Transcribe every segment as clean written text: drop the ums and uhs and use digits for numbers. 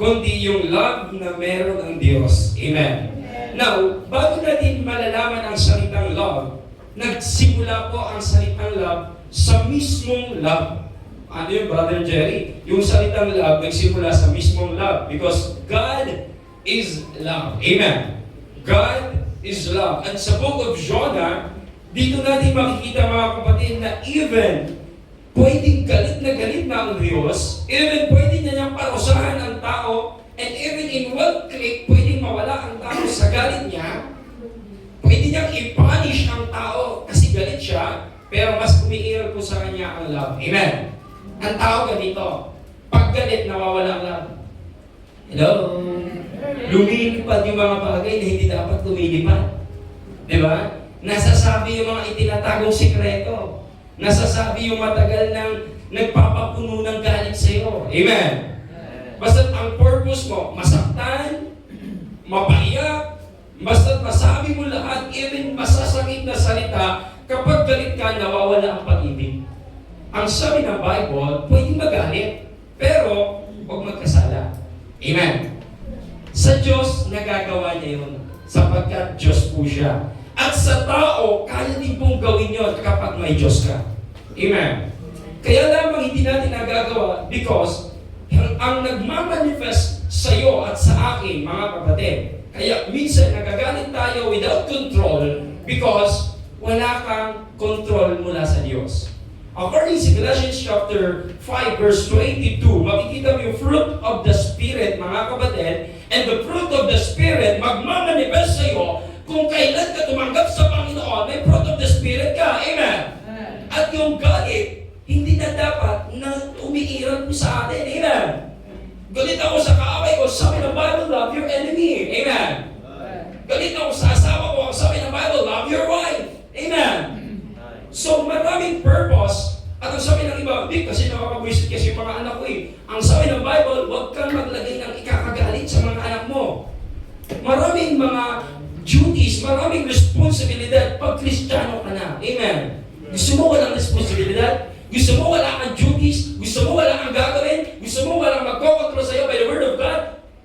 kundi yung love na meron ng Diyos. Amen. Now, bago natin malalaman ang salitang love, nagsimula po ang salitang love sa mismong love. Ano yun, Brother Jerry? Yung salitang love, nagsimula sa mismong love because God is love. Amen. God is love. At sa book of Jonah, dito natin makikita mga kapatid na even pwedeng galit na ang Diyos, even pwede niya niyang parusahan ang tao, and even in one click, pwedeng mawala ang tao sa galit niya, pwede niyang i-punish ang tao kasi galit siya, pero mas umiiral po sa kanya ang love. Amen. Ang tao ganito, pag galit, nawawala ang love. Hello? Lumilipad yung mga bagay na hindi dapat lumilipad. Diba? Nasasabi yung mga itinatagong sikreto. Nasasabi yung matagal nang nagpapapuno ng galit sa iyo. Amen? Basta't ang purpose mo, masaktan, mapaiyak, basta't masabi mo lahat, even masasakit na salita, kapag galit ka, nawawala ang pag-ibig. Ang sabi ng Bible, pwedeng magalit, pero huwag magkasala. Amen? Sa Diyos, nagagawa niya yun, sapagkat Diyos po siya. At sa tao, kaya din pong gawin yun kapag may Diyos ka. Amen? Kaya lamang hindi natin nagagawa because ang nagmamanifest sa iyo at sa akin, mga kapatid, kaya minsan nagagalit tayo without control because wala kang control mula sa Diyos. According to Galatians chapter 5 verse 22, makikita mo yung fruit of the Spirit, mga kapatid, and the fruit of the Spirit magmamanifest sa iyo kung kailan ka tumanggap sa Panginoon, may fruit of the Spirit ka. Amen? At yung galit, hindi na dapat na umiiral mo sa atin. Amen? Galit ako sa kaaway ko, sabi ng Bible, love your enemy. Amen? Galit ako sa asawa ko, sabi ng Bible, love your wife. Amen? So maraming purpose, at ang sabi ng iba, hindi kasi nakakabwisit kasi yung mga anak ko eh. Ang sabi ng Bible, huwag kang maglagay ng ikakagalit sa mga anak mo. Maraming mga duties, maraming responsibilidad pag Kristiyano ka na. Amen? Gusto mo walang responsibilidad? Gusto mo wala kang duties? Gusto mo wala kang gagawin? Gusto mo walang magkokontrol sa iyo by the Word of God?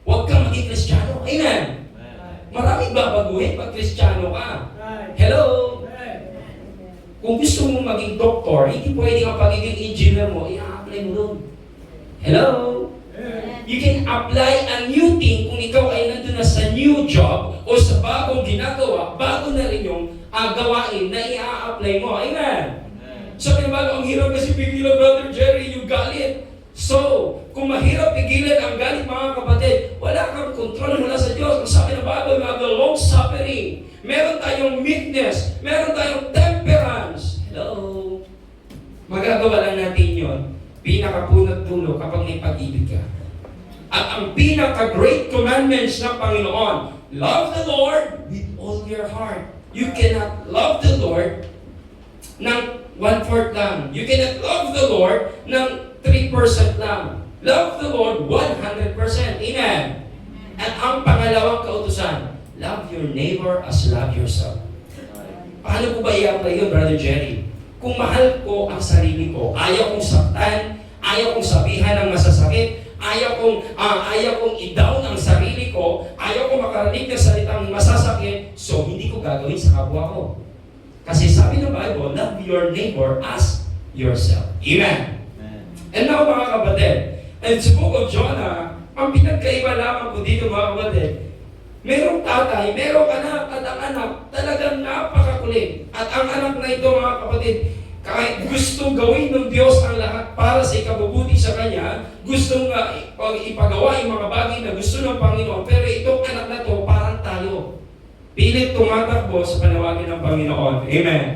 Huwag kang maging Kristiyano. Amen? Maraming babaguhin pag Kristiyano ka. Hello? Kung gusto mo maging doktor, hindi pwede ang pagiging engineer mo, i-apply mo doon. Hello? You can apply a new thing kung ikaw ay nandun na sa new job o sa bagong ginagawa, bago na rin yung gawain na i-apply mo. Amen? Sabi ng bago, ang hirap kasi pigilan, Brother Jerry, yung galit. So, kung mahirap pigilan ang galit, mga kapatid, wala kang kontrol mula sa Diyos. Ang sabi ng bago, we have the long suffering. Meron tayong meekness. Meron tayong temperance. Hello? Magagawa lang natin yun. Pinakapunat dulo kapag may pag-ibig ka. At ang pinaka-great commandments ng Panginoon, love the Lord with all your heart. You cannot love the Lord ng 1/4 lang. You cannot love the Lord ng 3% lang. Love the Lord 100%. Amen? At ang pangalawang kautusan, love your neighbor as love yourself. Paano ko ba i-apply yun, Brother Jerry? Kung mahal ko ang sarili ko, ayaw kong saktan, ayaw kong sabihan ng masasakit, ayaw kong i-down ang sarili ko, ayaw kong makarinig ng salitang masasakit, so hindi ko gagawin sa kapwa ko. Kasi sabi ng Bible, love your neighbor as yourself. Amen? And now, mga kapatid, and sa book of Jonah, ang pinagkaiba lamang po dito, mga kapatid, merong tatay, merong anak, at ang anak talagang napakakulit. At ang anak na ito, mga kapatid, kahit gustong gawin ng Diyos ang lahat para sa ikabubuti sa Kanya, gustong ipagawa yung mga bagay na gusto ng Panginoon, pero itong anak na to parang tayo. Pilit tumatakbo sa panawagan ng Panginoon. Amen.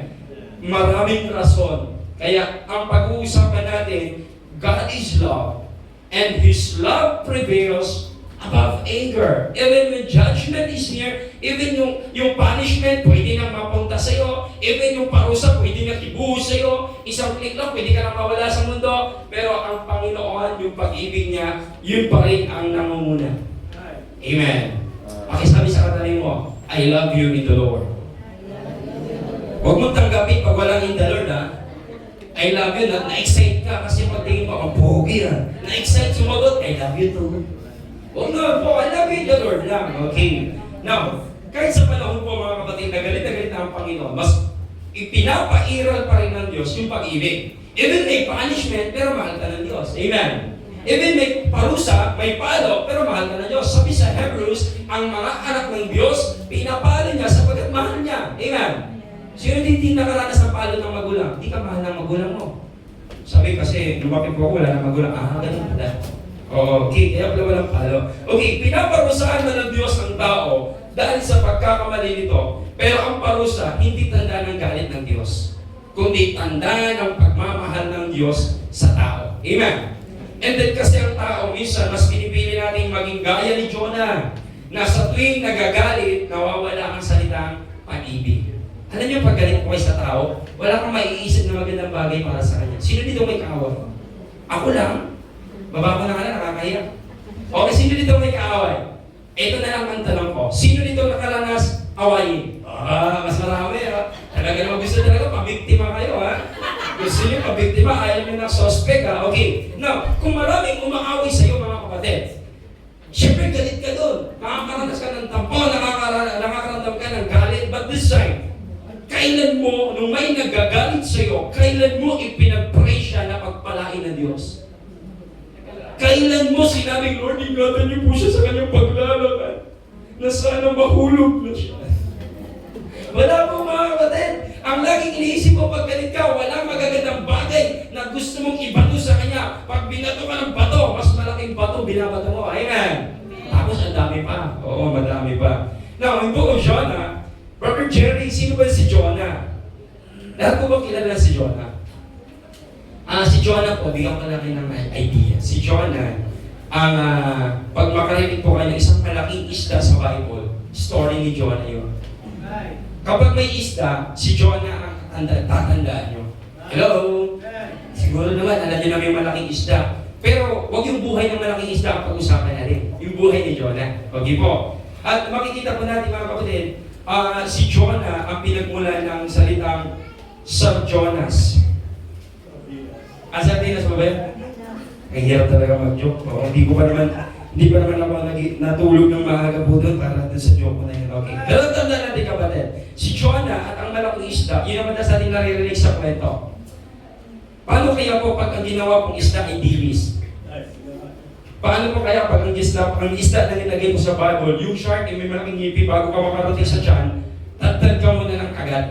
Maraming rason. Kaya ang pag-uusapan natin, God is love, and His love prevails above anger. Even when judgment is near, even yung punishment, pwede nang mapunta sa'yo, even yung parusa, pwede nang ibuhos sa'yo, isang click lang, pwede ka nang mawala sa mundo, pero ang Panginoon, yung pag-ibig niya, yun pa rin ang nangunguna. Amen. Pakisabi sa katabi mo, I love you in the Lord. Huwag mong tanggapin pag walang in the Lord, ha? I love you, na-excite ka kasi pagtingin mo, ang pogi, ha? Na-excite sumagot, I love you too. Oh no po, I love you the Lord lang. Okay. Now, kahit sa panahon po mga kapatid, na galit na ang Panginoon, mas ipinapairal pa rin ng Diyos yung pag-ibig. Even may punishment, pero mahal ka ng Diyos. Amen. Even may parusa, may palo, pero mahal ka ng Diyos. Sabi sa Hebrews, ang mga anak ng Diyos, pinapalo niya sapagkat mahal niya. Amen. Sino hindi nakaranas ng palo ng magulang? Hindi ka mahal ng magulang mo. Sabi kasi, lumaki po ako, wala ng magulang. Ganun pala. Okay, kaya pala walang palo. Okay, pinaparusahan na ng Diyos ang tao dahil sa pagkakamali nito. Pero ang parusa, hindi tanda ng galit ng Diyos, kundi tanda ng pagmamahal ng Diyos sa tao. Amen. And then kasi ang tao, minsan, mas pinipili natin maging gaya ni Jonah, na sa tuwing nagagalit, nawawala ang salitang pag-ibig. Alam niyo, pag galit mo kayo sa tao, wala kang maiisip na magandang bagay para sa kanya. Sino dito may kaaway? Ako lang. Baba ko na ka na, nakakahiya. Okay, sino dito may kaaway? Ito na lang ang tanong ko. Sino dito nakaranas awayin? Mas marami ha. Talaga naman gusto talaga, pabiktima kayo ha. Gusto niyo pabiktima, ayaw niyo ng suspect ha. Okay, now, kung maraming umaaway sa iyo mga kapatid, syempre galit ka doon. Nakakaranas ka ng tampo, nakakaramdam ka ng galit. But this time, kailan mo, nung may nagagalit sa iyo, kailan mo ipinag-pray siya na pagpalain ng Diyos? Kailan mo sinabing, Lord, ingatan niyo po siya sa kanyang paglalakad na sana mahulog na siya? Wala po mga kapatid. Ang laging iniisip mo pag galit ka, walang magagandang bagay na gusto mong ibato sa kanya. Pag binato ka ng bato, mas malaking bato binabato mo. Amen. Tapos ang dami pa. Oo, madami pa. Now, in book of Jonah, Brother Jerry, sino ba si Jonah? Lahat ko ba kilala si Jonah? Si Jonah po, bigyan ko lang ng idea. Si Jonah, pag makarinig po kayo ng isang malaking isda sa Bible, story ni Jonah yun. Kapag may isda, si Jonah ang tatandaan nyo. Hello? Siguro naman, alam nyo na may malaking isda. Pero huwag yung buhay ng malaking isda ang pag-usapan natin. Yung buhay ni Jonah. Okay po. At makikita po natin mga kapatid, si Jonah ang pinagmula ng salitang Sab-Jonas. Sardinas ba ba yan? Ang hirap talaga mag-joke. Hindi pa naman ako natulog ng maaga po doon para doon sa joke ko na yun. Okay. Pero tanda natin kapatid, si Jonah at ang malaking isda, yun naman na sa ating naririnig sa kwento. Paano kaya po pag ang ginawa pong isda ay dilis? Paano po kaya pag ang isda na nilagay mo sa Bible, yung shark ay may malaking ngipi bago ka makarating sa tiyan, tatad ka muna ng kagat.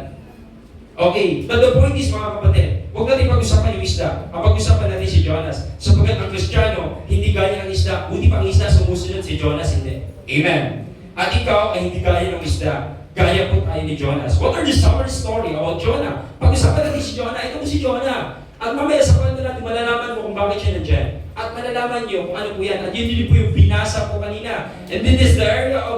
Okay, but the point is mga kapatid, huwag natin pag-usapan yung isda. Pag-usapan natin si Jonas. Sapagkat ang Kristiyano, hindi gaya ng isda. Buti pang isda, sumusunod si Jonas, hindi. Amen. At ikaw ay hindi gaya ng isda. Gaya po tayo ni Jonas. What are the summary story about Jonah? Pag-usapan natin si Jonah, ito po si Jonah. At mamaya sa kwento natin, malalaman mo kung bakit siya nandyan. At malalaman niyo kung ano po yan. At yun din po yung binasa po kanina. And then this is the area of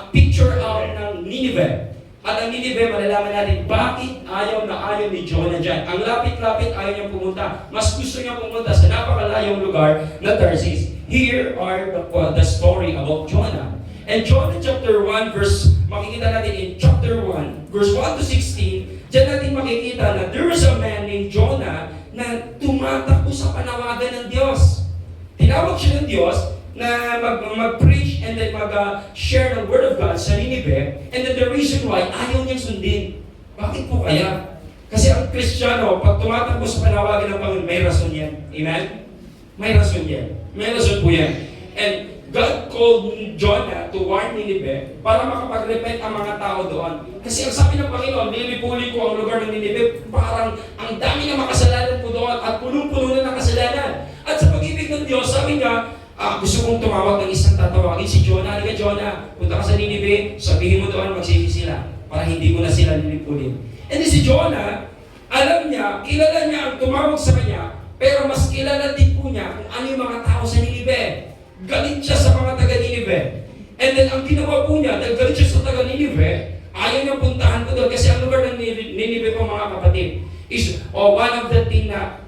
picture of ng Nineveh. At ang Nineveh, malalaman natin bakit ayaw ni Jonah dyan. Ang lapit-lapit ayaw niyang pumunta. Mas gusto niyang pumunta sa napakalayong lugar na Tarsis. Here are the story about Jonah. And Jonah chapter 1, makikita natin in chapter 1, verse 1 to 16, dyan natin makikita na there was a man named Jonah na tumatakbo sa panawagan ng Diyos. Tinawag siya ng Diyos na mag-preach and then mag-share ng Word of God sa Nineveh. And then the reason why, ayaw niyang sundin. Bakit po kaya? Kasi ang Kristiyano, pag tumatakbo sa panawagan ng Panginoon, may rason yan. Amen? May rason yan. May rason po yan. And God called Jonah to warn Nineveh para makapag-repent ang mga tao doon. Kasi ang sabi ng Panginoon, nilipuli ko ang lugar ng Nineveh, parang ang dami ng makasalanan po doon at punong-puno na ng kasalanan. At sa pag-ibig ng Diyos, sabi niya, gusto kong tumawag ng isang tatawagin si Jonah. Halika Jonah, punta ka sa Nineveh, sabihin mo doon, magsisi sila para hindi mo na sila lilipulin. And then si Jonah, alam niya, kilala niya ang tumawag sa kanya, pero mas kilala din po niya kung ano yung mga tao sa Nineveh. Galit siya sa mga taga-Nineveh. And then ang ginawa po niya, dahil galit siya sa taga-Nineveh, ayaw niyang puntahan ko doon kasi ang lugar ng Nineveh po mga kapatid is one of the thing na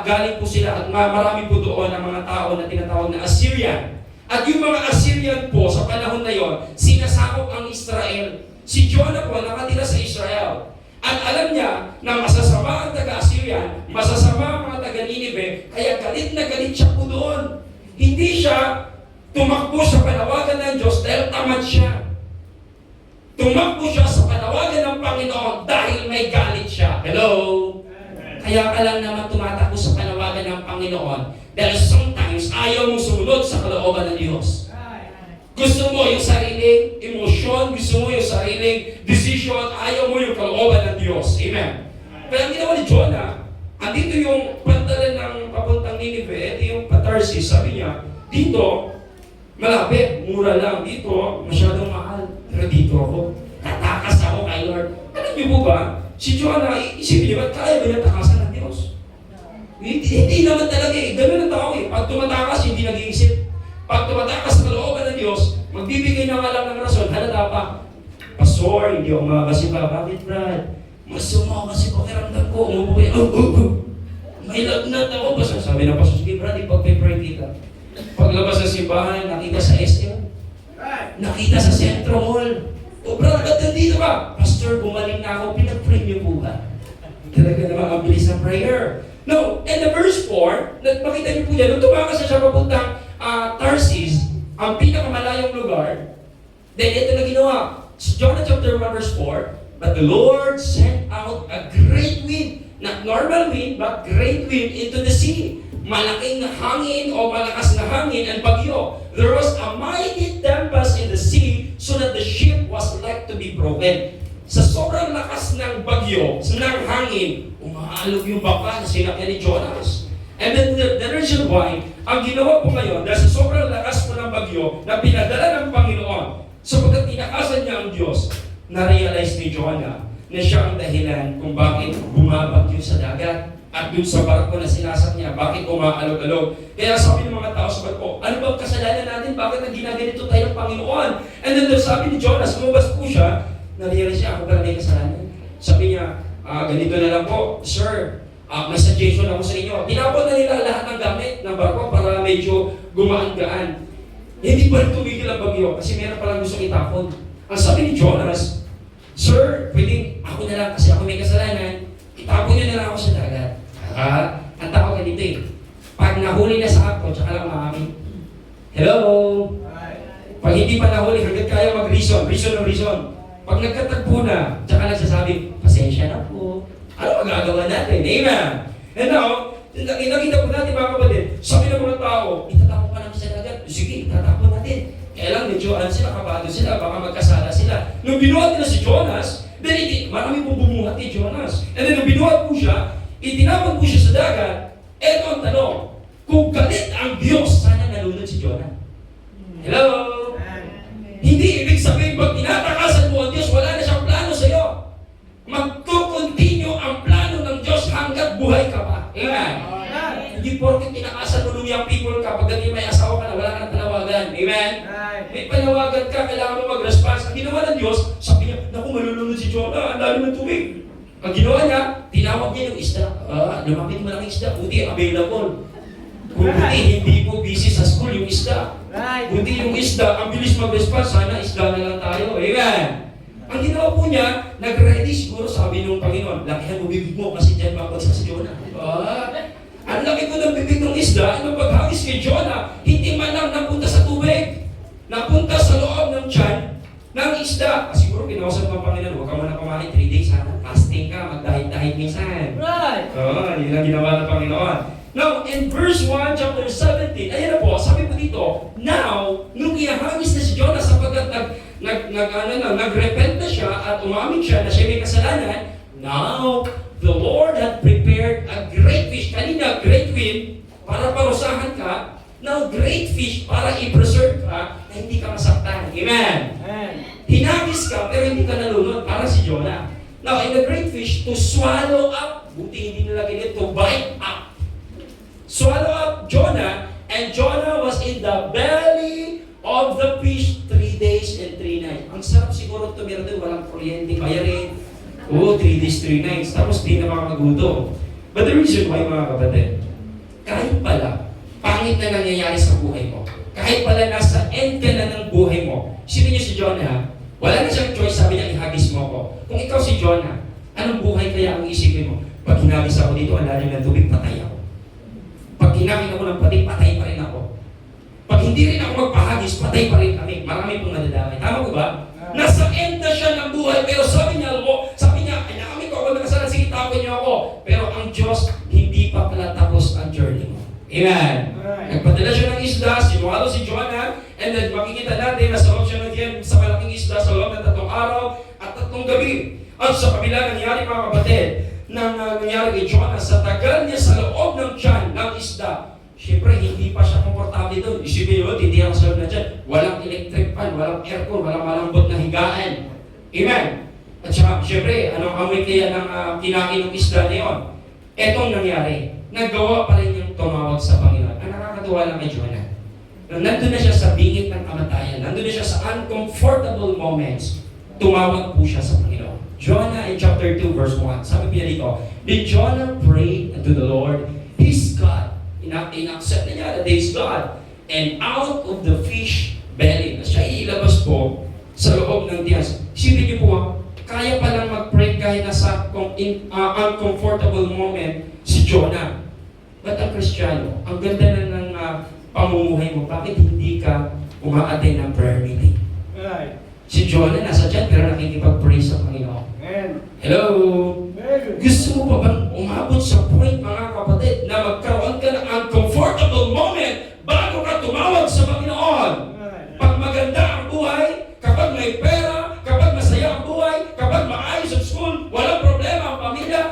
galing po sila at marami po doon ang mga tao na tinatawag na Assyrian. At yung mga Assyrian po sa panahon na yon, sinasakop ang Israel. Si Jonah po nakatira sa Israel. At alam niya na masasama ang taga-Assyrian, masasama ang mga taga-Nineveh, kaya galit na galit siya po doon. Hindi siya tumakbo sa panawagan ng Diyos dahil tamad siya. Tumakbo siya sa panawagan ng Panginoon dahil may galit siya. Hello? Kaya ka lang naman tumatakbo sa panawagan ng Panginoon dahil sometimes ayaw mong sumunod sa kalooban ng Diyos. Gusto mo yung sariling emosyon, gusto mo yung sariling decision, ayaw mo yung kalooban ng Diyos. Amen? Kaya ang ginawa ni Jonah, andito yung pantalan ng papuntang Nineveh, ito yung Tarsis. Sabi niya, dito, malapit, mura lang. Dito, masyadong mahal. Pero dito ako, tatakas ako kay Lord. Alam niyo po ba, si Jonah, isipin niyo ba, kaya ba niya takasan ng Diyos? Hindi naman talaga eh. Ganun ang tao eh. Pag tumatakas, hindi nag-iisip. Pag tumatakas sa kalooban ng Diyos, magbibigay na nga lang ng rason, halata pa. Pastor, hindi ako makakasipa. Bakit, Brad? Masama kasi pakiramdam ko. Umupo ko. May lagnat ako. Basta sabi ng pastor, sige Brad, ipag-pray kita. Paglabas ng simbahan, nakita sa SM. Nakita sa Centro Mall. O Brad, ba't nandito ka? Pastor, bumaling na ako. Pinag-pray niyo po ba? Talaga naman ang bilis ng prayer. No, and the verse 4, makita niyo po yan, nung tumakas na siya papuntang Tarsis, ang pinakamalayong lugar, then ito na ginawa. Jonah chapter 1 verse 4, but the Lord sent out a great wind, not normal wind, but great wind into the sea. Malaking hangin o malakas na hangin and bagyo. There was a mighty tempest in the sea so that the ship was like to be broken. Sa sobrang lakas ng bagyo, ng hangin, umaalog yung bangka na sinakyan ni Jonas. And then the reason why, ang ginawa po ngayon, dahil sa sobrang lakas po ng bagyo na pinadala ng Panginoon, sapagkat tinakasan niya ang Diyos, na-realize ni Jonah na siya ang dahilan kung bakit bumabagyo sa dagat at dun sa barko na sinasak niya, bakit umaalog-alog. Kaya sabi ng mga tao sa barko, ano ba kasalanan natin? Bakit na ginaganito tayo ng Panginoon? And then sabi ni Jonas, lumabas po siya, na-realize siya, ako pala may kasalanan. Sabi niya, ganito na lang po, Sir, may suggestion ako sa inyo. Tinapon na nila lahat ng gamit ng barko para medyo gumaan-gaan. Hindi pa rin tumigil ang bagyo kasi meron palang gusto itapon. Ang sabi ni Jonas, Sir, pwedeng ako na lang kasi ako may kasalanan, itapon niyo na lang ako sa dagat. Ang tao ganito eh. Pag nahuli na sa ako, tsaka lang maamin. Hello? Pag hindi pa nahuli, hanggat kaya mag-reason. Pag nagkatagpo na, tsaka nagsasabi, pasensya na po. Ano magagawa natin? Amen? And now, nakita po natin mga kapatid, sabi ng mga tao, itatapon pa namin sa dagat. Sige, itatapon natin. Kaya lang medyo sila, kabado sila, baka magkasala sila. Nung binuhat nila si Jonas, then marami pong bumuhat ni Jonas. And then nung binuhat po siya, itinapon po siya sa dagat. Eto ang tanong, kung galit ang Diyos, sana nalunod si Jonah. Hello? Hindi ibig sabihin, pag tinatakasan mo ang Diyos, wala na siyang plano sa iyo. Magto-continue ang plano ng Diyos hanggat buhay ka pa. Amen? Hindi porket tinakasan mo lumiyang people ka, pagdating may asawa ka na, wala ka ng panawagan. Amen? May panawagan ka, kailangan mo mag-response. Ang ginawa ng Diyos, sabi niya, naku, malulunod si Jonah, ang dami ng tubig. Ang ginawa niya, tinawag niya yung isda. Lumapit mo lang yung isda, buti available. Kung buti, hindi po busy sa school yung isda. Buti yung isda, ang bilis mag-response, sana isda na lang tayo. Amen? Ang ginawa po niya, nag-ready siguro, sabi ng Panginoon, lakihan mo bibig mo kasi dyan mapagsak si Jonah. Ang laki ko ng bibig ng isda, nung paghagis kay Jonah, hindi man lang napunta sa tubig. Napunta sa loob ng tiyan ng isda. Siguro kinausap ng Panginoon, huwag ka muna kumain 3 days, sana fasting ka, magdahit-dahit minsan. Right! Yun ang ginawa ng Panginoon. Now, in verse 1, chapter 17, ayan na po, sabi po dito, now, nung ihahagis na si Jonah sapagkat nagrepent na siya at umamin siya na siya may kasalanan, now, the Lord had prepared a great fish. Kanina, great wind, para parusahan ka. Now, great fish, para i-preserve ka na hindi ka masaktan. Amen? Hinagis ka, pero hindi ka nalunod, para si Jonah. Now, in the great fish, to swallow up, buti hindi nilagay nito, to bite up. Swallow up Jonah, and Jonah was in the belly of the fish 3 days and 3 nights. Ang sarap siguro tumira doon, walang kuryente, bayarin. 3 days, 3 nights. Tapos di na makakagutom. But the reason why, mga kapatid, kahit pala, pangit na nangyayari sa buhay mo, kahit pala nasa end ka na ng buhay mo, sino niyo si Jonah, wala na siyang choice, sabi niya, ihagis mo ako. Kung ikaw si Jonah, anong buhay kaya ang isipin mo? Pag hinagis ako dito, ang lalim ng tubig, patay ako. Pag hinagin ako ng pati, patay pa rin ako. Pag hindi rin ako magpahagis, patay pa rin kami. Marami pong nadadamay. Tama ko ba? Nasa end na siya ng buhay, pero sabi niya, ay nakamit ko, ako nakasalan, sige, tapon niyo ako. Pero ang Diyos, hindi pa pala tapos ang journey mo. Amen. Nagpadala siya ng isda, sinuhalo si Jonah, and then makikita natin na sa loob siya ng diyan sa malaking isda sa loob ng 3 araw at 3 gabi. At sa kabila nangyari, mga kapatid, nangyari kay Jonah, sa tagal niya sa loob ng tiyan ng isda, siyempre, hindi pa siya komportable doon. Isipin nyo, hindi ang sarap na dyan. Walang electric fan, walang aircon, walang malambot na higaan. Amen. At saka, siyempre, anong amoy kaya ng kinain ng isda na yun? Etong nangyari. Nagawa pa rin yung tumawag sa Panginoon. Ang nakakatuwa lang kay Jonah. Nandun na siya sa bingit ng kamatayan. Nandun na siya sa uncomfortable moments. Tumawag po siya sa Panginoon. Jonah in chapter 2 verse 1. Sabi niya dito, did Jonah pray unto the Lord, his God? In-accept na niya that there is God. And out of the fish belly, na siya ilabas po sa loob ng tiyas. Isipin niyo po, kaya palang mag-pray kahit nasa uncomfortable moment si Jonah. Ba't ang Kristiyano, ang ganda na ng pamumuhay mo, bakit hindi ka uma-attend ng prayer meeting? Right. Si Jonah nasa dyan pero nakikipag-pray sa Panginoon. Hello? Gusto mo pa bang umabot sa point, mga kapatid, na magkaroon ka ng uncomfortable moment bago ka tumawag sa Panginoon? Pag maganda ang buhay, kapag may pera, kapag masaya ang buhay, kapag maayos ang school, walang problema ang pamilya,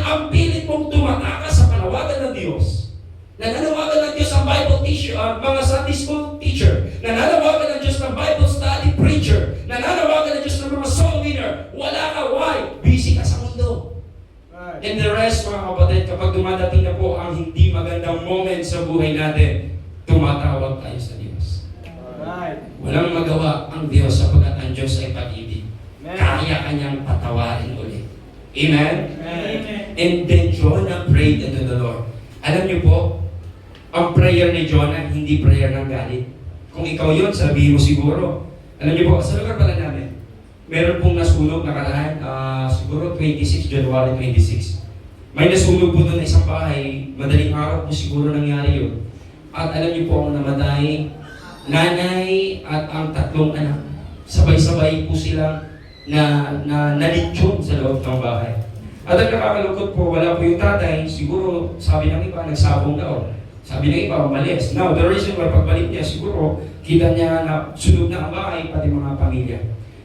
ang pilit mong tumatakas sa panawagan ng Diyos. Nananawagan ng Diyos ang Bible teacher, mga Sunday school teacher. Nananawagan ng Diyos ng Bible study preacher. Nananawagan ng Diyos ng mga soul winner. Wala ka, why? Busy ka sa mundo. And the rest, mga kapatid, kapag dumadating na po ang hindi magandang moment sa buhay natin, tumatawag tayo sa Diyos. Walang magawa ang Diyos sapagkat ang Diyos ay pag-ibig. Kaya kanyang patawarin ulit. Amen? And then Jonah prayed unto the Lord. Alam niyo po, ang prayer ni Jonah, hindi prayer ng galit. Kung ikaw yun, sabihin mo siguro. Alam niyo po, sa lugar pala namin, meron pong nasunog nakaraan, siguro 26, January 26. May nasunog po doon na isang bahay, madaling araw po siguro nangyari yun. At alam niyo po, ang namatay, nanay at ang 3 anak. Sabay-sabay po silang nalitsyon sa loob ng bahay. At ang nakakalungkot po, wala po yung tatay, siguro sabi ng iba, nagsabong daw. Sabi ng iba, umalis. Now, the reason why pagbalik niya, siguro, kita niya na sunog na ang bahay, pati mga pamilya.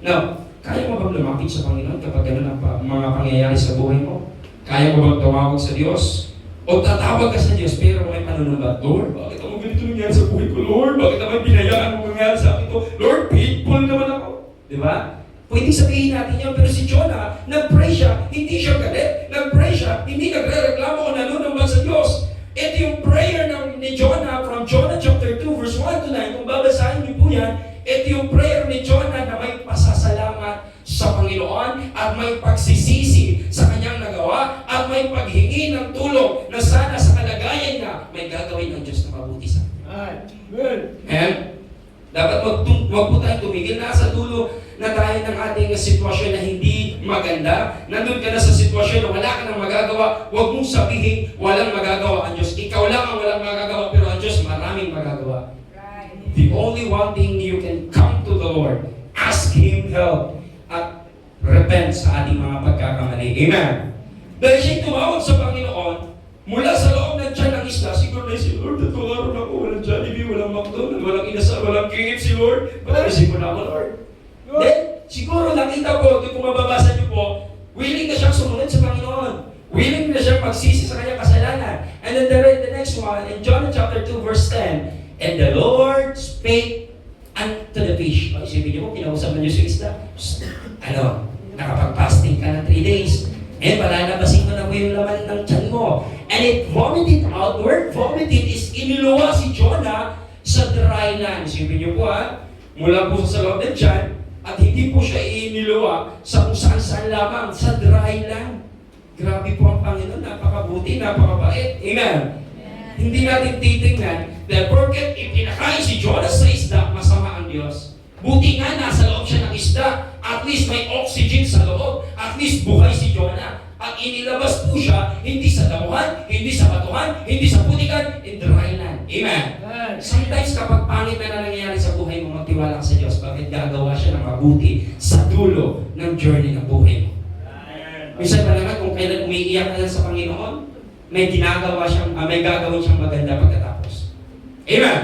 Now, kaya mo bang lumapit sa Panginoon kapag gano'n ang mga pangyayari sa buhay mo? Kaya mo bang tumawag sa Diyos? O tatawag ka sa Diyos, pero may panunumbat, Lord, bakit ako ganito nangyari sa buhay ko? Lord, bakit naman binayaan mo nangyari sa akin ko? Lord, faithful naman ako. Di ba? Pwede sabihin natin yan, pero si Jonah, nag-pray siya, hindi siya galit. Nag-pray siya, hindi nagre-reklamo o nanunumbat sa Diyos. Ito yung prayer ni Jonah from Jonah chapter 2 verse 1 to 9. Kung babasahin niyo po yan, ito yung prayer ni Jonah na may pasasalamat sa Panginoon at may pagsisisi sa kanyang nagawa at may paghingi ng tulong na sana sa kalagayan niya may gagawin ng Diyos na mabuti sa kanya. And dapat wag po tayong tumigil. Nasa dulo na tayo ng ating sitwasyon na hindi maganda. Nandun ka na sa sitwasyon na wala ka nang magagawa. Huwag mong sabihin, walang magagawa ang Diyos. Ikaw lang ang walang magagawa, pero ang Diyos maraming magagawa. The only one thing you can come to the Lord, ask Him help, at repent sa ating mga pagkakamali. Amen? Dahil siya'y tumawag sa Panginoon, mula sa loob ng tiyan ng isla, siguro na si Lord, natularo na ako, walang Jollibee, walang McDonald's, walang inasal, walang KFC, Lord. Pag-arisip ko na ako, Lord. Then, siguro nakita ko, kung mababasa niyo po, willing na siyang sumunod sa Panginoon. Willing na siyang magsisi sa kanyang kasalanan. And then the next one, in John chapter 2, verse 10, and the Lord spake unto the fish. Isipin niyo po, kinausap na niyo sa isla. Nakapag-fasting ka na 3 days. And palalabasin ko na po yung laman ng tiyan mo. And it vomited out. The word vomited is iniluwa si Jonah sa dry land. Isipin niyo po mula po sa loob ng tiyan, at hindi po siya iniluwa sa kung saan-saan lamang, sa dry land. Grabe po ang Panginoon, napakabuti, napakabait. Amen? Hindi natin titingnan that porket ipinakain si Jonah sa isda, masama ang Diyos. Buti nga nasa loob siya ng isda, at least may oxygen sa loob, at least buhay si Jonah. At inilabas po siya, hindi sa damuhan, hindi sa batuhan, hindi sa putikan, in dry land. Amen. Sometimes kapag pangit na nangyayari sa buhay mo, magtiwala ka sa Diyos. Bakit gagawa siya ng mabuti sa dulo ng journey ng buhay mo? Minsan pa naman kung kailan umiiyak ka lang sa Panginoon, may ginagawa siyang, may gagawin siyang maganda pagkatapos. Amen.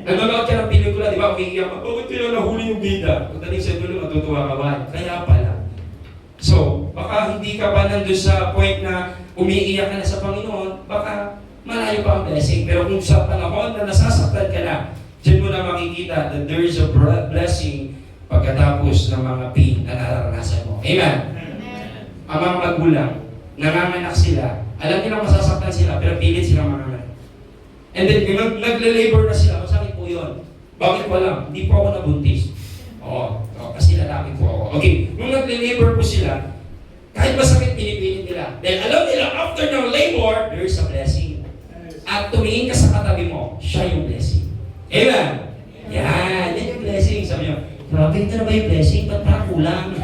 Nanonood ka ng pelikula, di ba? Umiiyak ka, bakit kailan nahuli yung bida? Pagdating sa dulo, matutuwa ka ba? Kaya pala. So, baka hindi ka pa nandun sa point na umiiyak ka na sa Panginoon, baka malayo pa ang blessing. Pero kung sa panahon na nasasaktan ka na, dyan mo na makikita that there is a blessing pagkatapos ng mga pain na nararanasan mo. Amen? Ang mga magulang, nanganganak sila, alam nilang masasaktan sila, pero pilit silang manganganak. And then, nagle-labor na sila, masakit po yun. Bakit wala? Hindi po ako nabuntis. Oo, kasi lalaki po ako. Okay, nung nagle-labor po sila, kahit masakit, pinipilit nila. Dahil alam nila, after ng labor, there is a blessing. At tumingin ka sa katabi mo, siya yung blessing. Amen? Yan yung blessing. Sabi niyo, grabe, ito na ba yung blessing? Ba't parang kulang?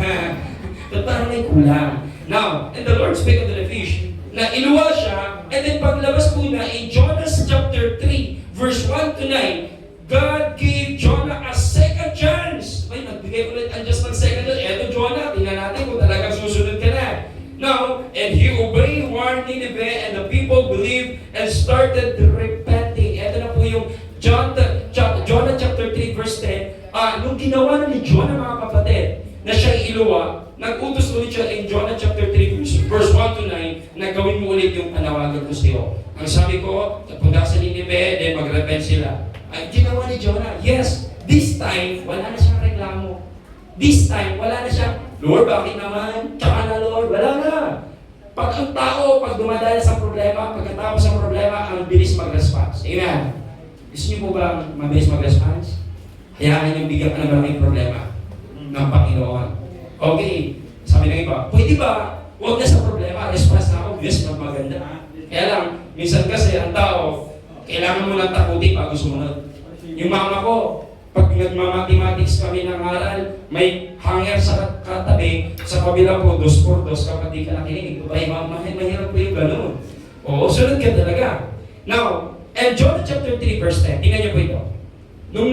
Ba't parang may kulang? Now, and the Lord spake unto the fish, na iluwa siya, and then paglabas po na in Jonah chapter 3, verse 1 to 9, God gave Jonah a second chance. Ay, nagbigay ulit ang Diyos ng second chance. Eto Jonah, tingnan natin kung talagang susunod ka na. Now, and he obeyed, warned Nineveh, and the people believed and started repenting. Ito na po yung Jonah chapter 3, verse 10. Nung ginawa na ni Jonah, mga kapatid, na siya iluwa, nag-utos ulit siya in Jonah chapter 3, verse 1 to 9, na gawin mo ulit yung panawagan ko sa iyo. Ang sabi ko, punta sa Nineveh, then mag-repent sila. Ang ginawa ni Jonah, yes, this time, wala na siyang reklamo. This time, wala na siyang, Lord, bakit naman? Tsaka na, Lord, wala na. Pag ang tao, pag dumadala sa problema, pagkatapos ng problema, ang bilis mag-response. Amen. Gusto niyo po ba mabilis mag-response? Hayaan yung bigyan ka ng malaking problema ng Panginoon. Okay, sabi ng iba, pwede ba, huwag na sa problema, response na ako, yes, maganda. Kaya lang, minsan kasi ang tao, kailangan mo lang takutin bago sumunod. Yung mama ko, pag nagmamathematics kami ng aral, may hanger sa katabi, sa kabila po, 2x2 kapag di ka nakinig. Ay, mahirap po yung gano'n. Oo, sunod ka talaga. Now, and Jonah chapter 3 verse 10, tingnan niyo po ito. Nung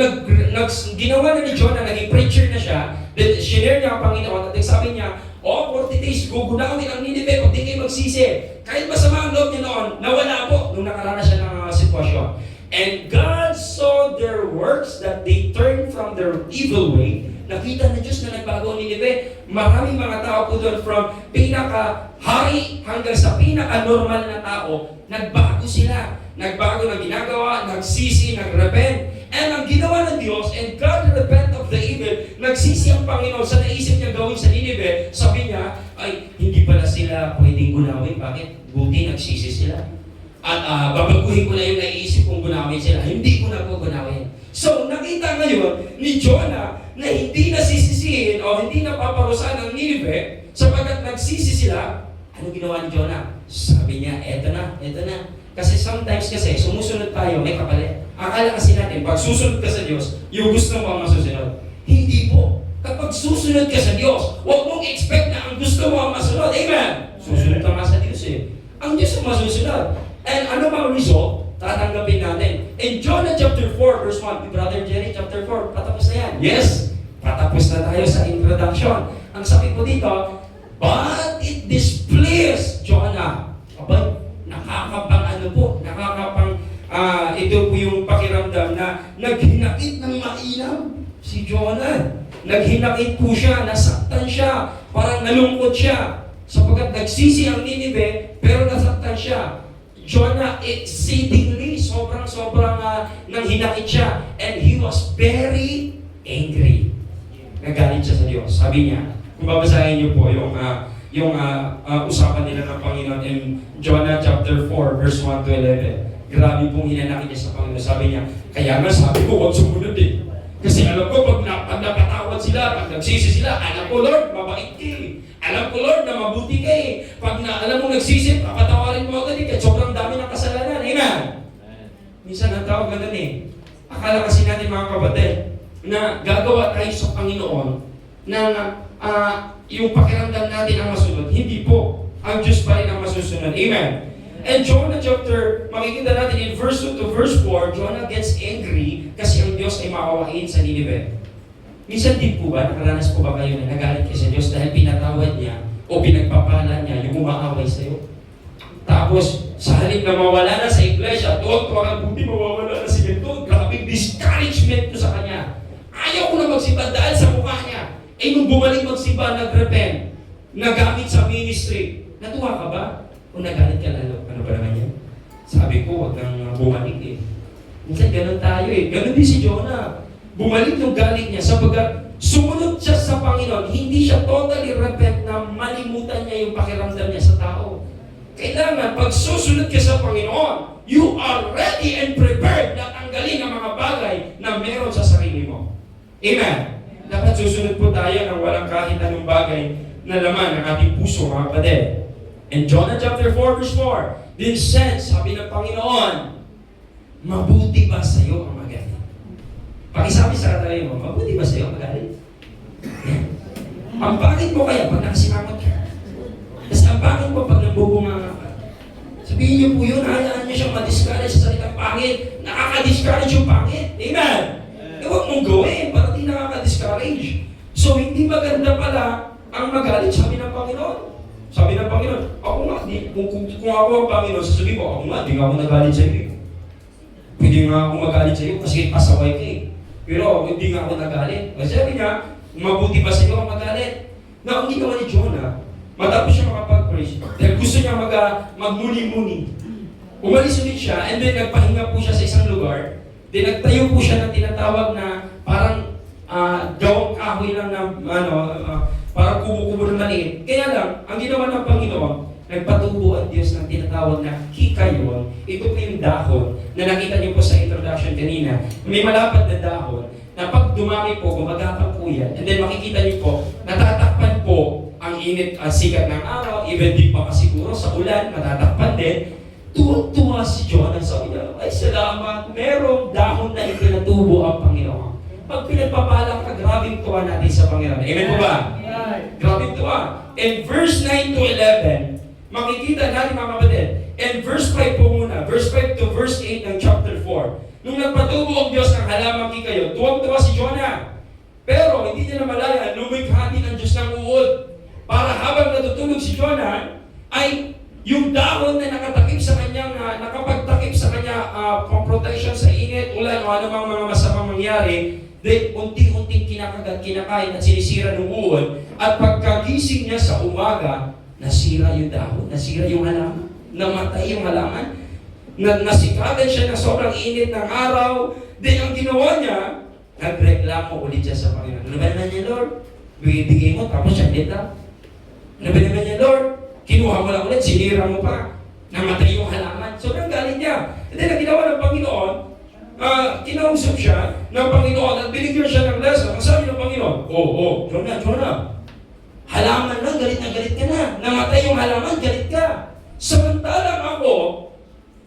ginawa na ni Jonah, naging preacher na siya, then shinare niya ang Panginoon at sabi niya, 40 days, gugunawin ang Nineveh kung di kayo magsisi. Kahit masama ang loob niya noon, nawala po nung nakaranas siya ng sitwasyon. And God saw their works, that they turned from their evil way. Nakita na Diyos na nagbago ang Nineveh. Maraming mga tao po doon from pinaka-hari hanggang sa pinaka-normal na tao, nagbago sila. Nagbago ng ginagawa, nagsisi, nagrepent. And ang ginawa ng Diyos, and God repent of the evil, nagsisi ang Panginoon sa naisip niya gawin sa Nineveh. Sabi niya, ay, hindi pala sila pwedeng gunawin. Bakit? Buti nagsisi sila. At babaguhin ko na yung naiisip kong gunawin sila. Hindi ko na po gunawin. So, nakita ngayon ni Jonah na hindi nasisisihin o hindi napaparusahan ng Nineveh sapagkat nagsisi sila. Ano ginawa ni Jonah? Sabi niya, eto na, eto na. Kasi sometimes kasi, sumusunod tayo, may kapalit. Akala kasi natin, pag susunod ka sa Diyos, yung gusto mo ang masusunod. Hindi po. Kapag susunod ka sa Diyos, huwag mong expect na ang gusto mo ang masunod. Amen? Susunod ka nga sa Diyos eh. Ang Diyos ang masusunod. And ano bang result? Tatanggapin natin. In Jonah chapter 4, verse 1, Brother Jerry, chapter 4, patapos na yan. Yes, patapos na tayo sa introduction. Ang sabi ko dito, but it displeased Jonah. Abay, nakakapang ano po, ito po yung pakiramdam na naghinakit ng mainam si Jonah. Naghinakit po siya, nasaktan siya, parang nalungkot siya. Sapagkat nagsisi ang Nineveh, pero nasaktan siya. Jonah exceedingly, sobrang nanghinakit siya. And he was very angry. Nagalit siya sa Diyos. Sabi niya, kung babasahin niyo po yung usapan nila ng Panginoon in Jonah chapter 4, verse 1 to 11. Grabe pong hinanakit niya sa Panginoon. Sabi niya, kaya nga sabi ko, huwag sumunod eh. Kasi alam ko, pag napatawad sila, pag nagsisi sila, alam ko, Lord, mabait ka eh. Alam ko, Lord, na mabuti ka eh. Pag alam mo nagsisi, papatawarin mo agad eh. Sobrang dami ng kasalanan. Amen? Minsan ang tawag ganun eh. Akala kasi natin mga kapatid, na gagawa tayo sa Panginoon na yung pakiramdam natin ang masunod. Hindi po. Ang Diyos pa rin ang masusunod. Amen? And Jonah chapter, makikita natin in verse 2 to verse 4, Jonah gets angry kasi ang Diyos ay maawain sa Nineveh. Minsan din po ba, nakaranas po ba kayo na nagalit kayo sa Diyos dahil pinatawad niya o pinagpapala niya yung umaaway sa iyo? Tapos, sa halip na mawala na sa iglesia, tuwag-tuwag ang buti mawawala na si ganito. Grabing discouragement ko sa kanya. Ayaw ko na magsimba dahil sa mukha niya. Eh, nung bumalik magsimba, nag-repent, nagamit sa ministry. Natuwa ka ba? O nagalit ka lalo? Ano ba naman yan? Sabi ko, huwag kang bumalik eh. Minsan ganun tayo eh. Ganun din si Jonah. Bumalik yung galit niya sapagkat sumunod siya sa Panginoon. Hindi siya totally repent na malimutan niya yung pakiramdam niya sa tao. Kailangan, pag susunod ka sa Panginoon, you are ready and prepared na tanggalin ang mga bagay na meron sa sarili mo. Amen? Dapat susunod po tayo ng walang kahit anong bagay na laman ng ating puso, mga kapatid. In Jonah chapter 4, verse 4, Then said, sabi ng Panginoon, mabuti ba sa iyo ang magalit? Pakisabi sa katabi mo, mabuti ba sa iyo ang magalit? Yeah. Ang bakit mo kaya pag nakasimangot ka? Tapos ang bakit mo pag nambubunga ka? Sabihin niyo po yun, hayaan niyo siyang ma-discourage sa salitang pangit. Nakaka-discourage yung pangit. Amen? Huwag mong gawin para di nakaka-discourage. So, hindi maganda pala ang magalit, sabi ng Panginoon. Sabi ng Panginoon, ako nga, kung ako ang Panginoon, sasabihin ko, ako nga, di nga ako nagalit sa iyo. Pwede nga ako magalit sa iyo kasi pasaway ka eh. Pero hindi nga ako nagalit. Kasi sabi niya, mabuti ba sa iyo ang magalit? Na ang ginawa ni Jonah, matapos siya makapag-preach, dahil gusto niya magmuni-muni. Umalis ulit siya, and then nagpahinga po siya sa isang lugar. Then nagtayo po siya ng tinatawag na parang gawang kahoy lang na parang kubo-kubo ng maliit. Kaya lang, ang ginawa ng Panginoon, nagpatubo ang Diyos ng tinatawag na hikayon. Ito po yung dahon na nakita niyo po sa introduction kanina. May malapad na dahon na pag dumami po, gumagapang po yan. And then makikita niyo po, natatakpan po ang init at sikat ng araw, even di pa kasiguro sa ulan, natatakpan din. Tuwa si Jonah, sabi niya, ay salamat, merong dahon na ipinatubo ang Panginoon. Pag pinagpapalang ka, grabing tuwa natin sa Panginoon. Amen po ba? Grabing tuwa. In verse 9 to 11, makikita natin mga kapatid. And verse 5 po muna. Verse 5 to verse 8 ng chapter 4. Nung nagpatubo ang Diyos ng halaman kayo, tuwang-tuwa si Jonah. Pero hindi niya namalaya, lumikha din ang Diyos ng uod. Para habang natutulog si Jonah, ay yung dahon na nakatakip sa kanyang, nakapagtakip sa kanya protection sa init, ulan o anumang mga masamang mangyari, then unti-unting kinakain at sinisira ng uod. At pagkagising niya sa umaga, nasira yung dahon, nasira yung halaman, namatay yung halaman, nasikatan siya ng sobrang init ng araw. Then ang ginawa niya, nagreklamo ulit siya sa Panginoon. Ano ba naman niya, Lord? Bigay mo, tapos siya dito. Ano ba naman niya, Lord? Kinuha mo lang ulit, sinira mo pa. Namatay yung halaman. Sobrang galit niya. And then ang ginawa ng Panginoon, kinausap siya ng Panginoon at binigyan siya ng lesson. Ang sabi ng Panginoon, Jonah, halaman lang, galit na galit ka na. Namatay yung halaman, galit ka. Samantalang ako,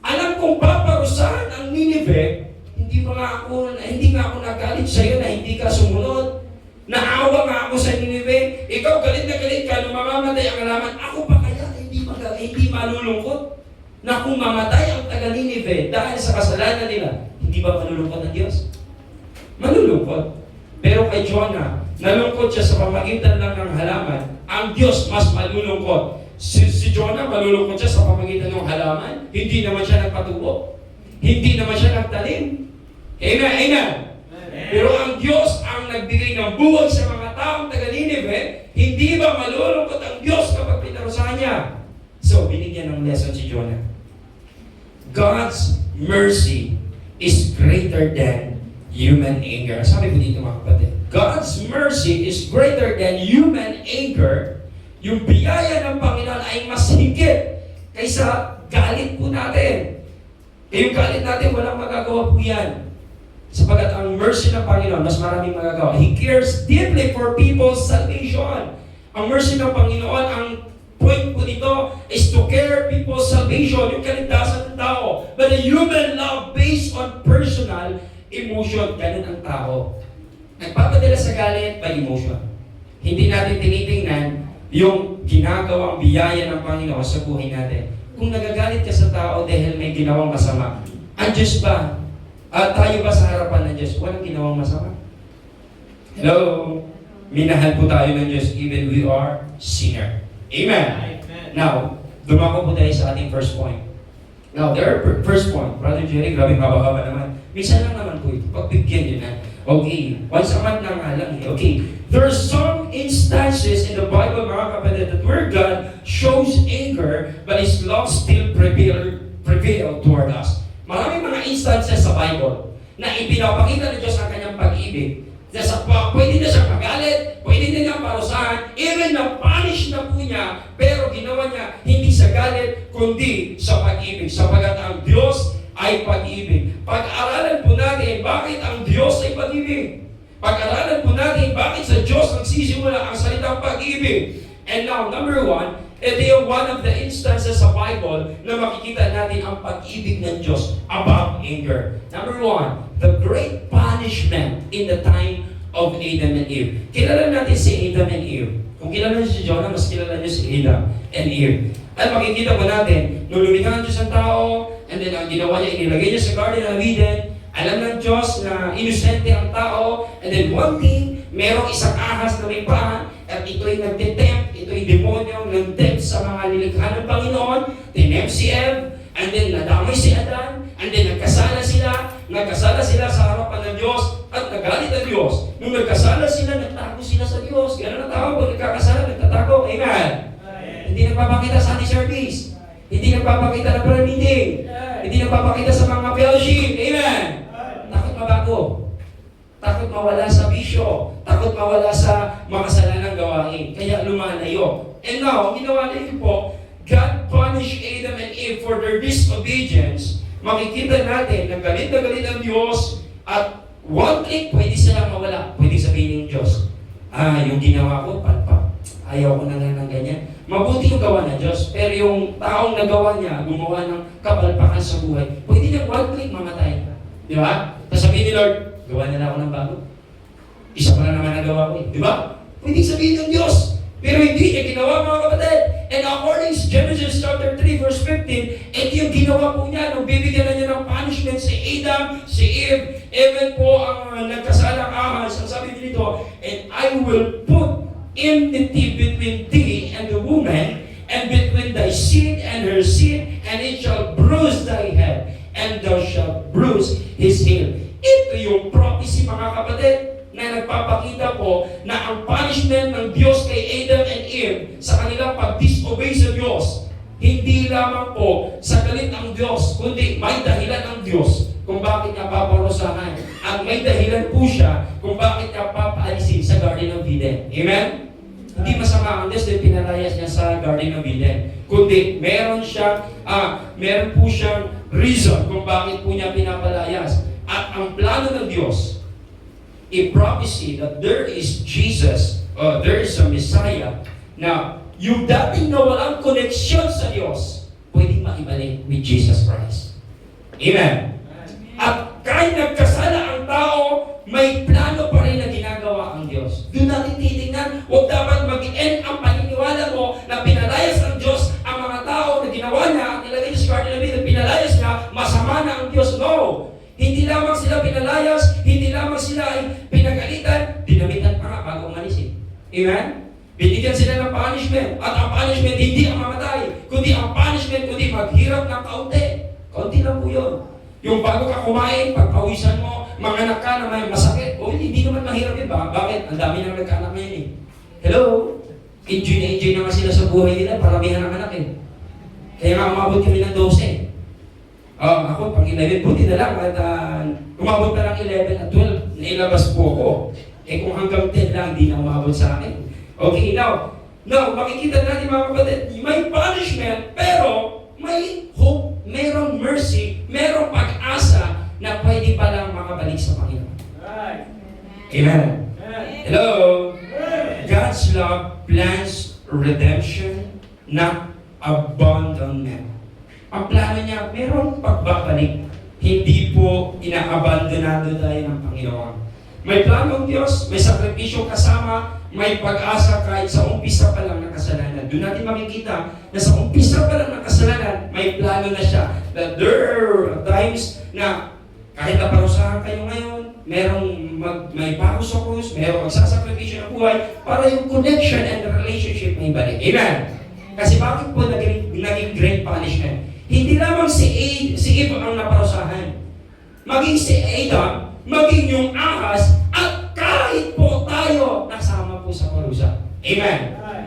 alam kong paparusahan ang Nineveh, hindi nga ako nagalit sa iyo na hindi ka sumunod. Naawa nga ako sa Nineveh. Ikaw galit na galit ka nung mamamatay ang halaman. Ako pa kaya hindi malulungkot na kung mamatay ang taga Nineveh dahil sa kasalanan nila, hindi ba malulungkot ang Diyos? Malulungkot. Pero kay Jonah, nalungkot siya sa pamagitan lang ng halaman. Ang Diyos mas malulungkot. Si Jonah malulungkot siya sa pamagitan ng halaman. Hindi naman siya nagpatubo. Hindi naman siya nagtanim. Amen, amen. Pero ang Diyos ang nagbigay ng buhay sa mga taong taga Nineveh. Hindi ba malulungkot ang Diyos kapag pinarusahan niya? So, binigyan ng lesson si Jonah. God's mercy is greater than human anger. Sabi ko dito mga kapatid, God's mercy is greater than human anger. Yung biyaya ng Panginoon ay mas higit kaysa galit po natin. Yung galit natin, walang magagawa po yan. Sapagat ang mercy ng Panginoon, mas maraming magagawa. He cares deeply for people's salvation. Ang mercy ng Panginoon, ang point po nito is to care people's salvation, yung kaligtasan ng tao. But a human love based on personal emotion, ganun ang tao. Nagpapadala sa galit by emotion. Hindi natin tinitingnan yung ginagawang biyaya ng Panginoon sa buhay natin. kung nagagalit ka sa tao dahil may ginawang masama, ang Diyos ba? Tayo ba sa harapan ng Diyos? Walang ginawang masama. Hello? Minahal po tayo ng Diyos even we are sinner. Amen. Now, dumako po tayo sa ating first point. Now, first point. Brother Jerry, grabe haba-haba naman. Minsan lang naman po ito. Pagbigyan nyo na. Okay. Once a month na nga lang. Okay. There are some instances in the Bible, mga kapatid, that where God shows anger, but His love still prevail toward us. Maraming mga instances sa Bible na ipinapakita ng Diyos ang kanyang pag-ibig. Pwede na siyang magalit, pwede na niyang parusahan, even na punish na po niya, pero ginawa niya hindi sa galit, kundi sa pag-ibig. Sapagat ang Diyos ay pag-ibig. Pag-aralan po natin bakit ang Diyos ay pag-ibig. Pag-aralan po natin bakit sa Diyos nagsisimula ang salitang pag-ibig. And now, number one, ito yung one of the instances sa Bible na makikita natin ang pag-ibig ng Diyos about anger. Number one, the great punishment in the time of Adam and Eve. Kilala natin si Adam and Eve. Kung kilala niyo si Jonah, mas kilala niyo si Adam and Eve. At makikita po natin, nung lumikha ng Diyos ang tao, and then ang ginawa niya, inilagay niya sa Garden of Eden, alam ng Diyos na inosente ang tao, and then one thing, merong isang ahas na may paa, at ito'y nagtitempt, ito'y demonyo, nagtempt sa mga nilikha ng Panginoon, tinempt si Eve, and then nadamay si Adan, and then nagkasala sila sa harapan ng Diyos, at nagalit ang Diyos. Nung nagkasala sila, nagtago sila sa Diyos. Ganun ang tao, pag nagkakasala, nagtatago. Amen? Hindi nagpapakita sa anti-service. Hindi nagpapakita ng prayer meeting. Hindi nagpapakita sa mga fellowship. Amen? Takot mabago. Takot mawala sa bisyo. Takot mawala sa makasalanang gawain. Kaya lumalayo. And now, ginawa nila po, God punished Adam and Eve for their disobedience. Makikita natin na galit ang Diyos at one click, pwede silang mawala. Pwede sabihin ng Diyos, yung ginawa ko, ayaw ko na lang ng ganyan. Mabuti yung gawa ng Diyos, pero yung taong nagawa niya, gumawa ng kapalpakan sa buhay, pwede niyang one click mamatay. Di ba? Tapos sabihin ni Lord, gawa na ako ng bago. Isa pa na naman nagawa ko. Di ba? Pwede sabihin ng Diyos. Pero hindi niya ginawa, mga kapatid. And according to Genesis chapter 3 verse 15, ito yung ginawa po niya nung bibigyan na niya ng punishment si Adam, si Eve, even po ang nagkasalang ahas. Ang sabi dito, and I will put enmity between thee and the woman, and between thy seed and her seed, and it shall bruise thy head, and thou shalt bruise his heel. Ito yung prophecy, mga kapatid, na nagpapakita po na ang punishment ng Diyos kay Adam and Eve sa kanilang pag-disobey sa Diyos, hindi lamang po sa galit ng Diyos, kundi may dahilan ng Diyos kung bakit niya paparusahan. At may dahilan po siya kung bakit niya papaalisin sa Garden of Eden. Amen? Hindi masama ang Diyos dahil pinalayas niya sa Garden of Eden. Kundi meron po siyang reason kung bakit po niya pinapalayas. At ang plano ng Diyos, a prophecy that there is Jesus, there is a Messiah, na yung dating na walang koneksyon sa Diyos, pwedeng maibalik with Jesus Christ. Amen? At kahit nagkasala ang tao, may plano pa rin na ginagawa ang Diyos. Doon natin titignan, huwag dapat mag-end ang paniniwala mo na pinalayas ng Diyos ang mga tao na ginawa niya, at nilagay niya sa Garden of Eden, pinalayas niya, masama na ang Diyos. No! Hindi lamang sila pinalayas, hindi lamang sila ay pinagalitan, dinamitan pa nga bago umalis eh. Amen? Binigyan sila ng punishment. At ang punishment hindi ang mamatay, kundi ang punishment, kundi maghirap ng kaunti. Kaunti lang po yun. Yung bago ka kumain, pagpawisan mo, manganak ka na may masakit. O hindi naman mahirap yun ba? Bakit? Ang dami nang nagkaanak ngayon eh. Hello? Enjoy na nga sila sa buhay nila, paramihan ng anak eh. Kaya nga umabot kami ng 12. Ako, pang 11, buti na lang at umabot na lang 11 at 12, nailabas po ako. Eh kung hanggang 10 lang, di na umabot sa akin. Okay, now, makikita natin mga kapatid, may punishment, pero may hope, mayroong mercy, mayroong pag-asa na pwede palang makabalik sa Panginoon. Amen. Hello? God's love plans redemption, not abandonment. Ang plano niya, mayroong pagbabalik. Hindi po inaabandonado tayo ng Panginoon. May plano ng Diyos, may sakripisyo kasama, may pag-asa kahit sa umpisa pa lang ng kasalanan. Doon natin makikita na sa umpisa pa lang ng kasalanan, may plano na siya. That there are times na kahit naparusahan kayo ngayon, may pako sa krus, merong magsasakripisyo ng buhay para yung connection and the relationship may balik. Amen? Kasi bakit po naging great punishment? Hindi lamang si Eve ang naparusahan. Maging si Adam, maging yung ahas, at kahit po tayo, nasama po sa parusa. Amen?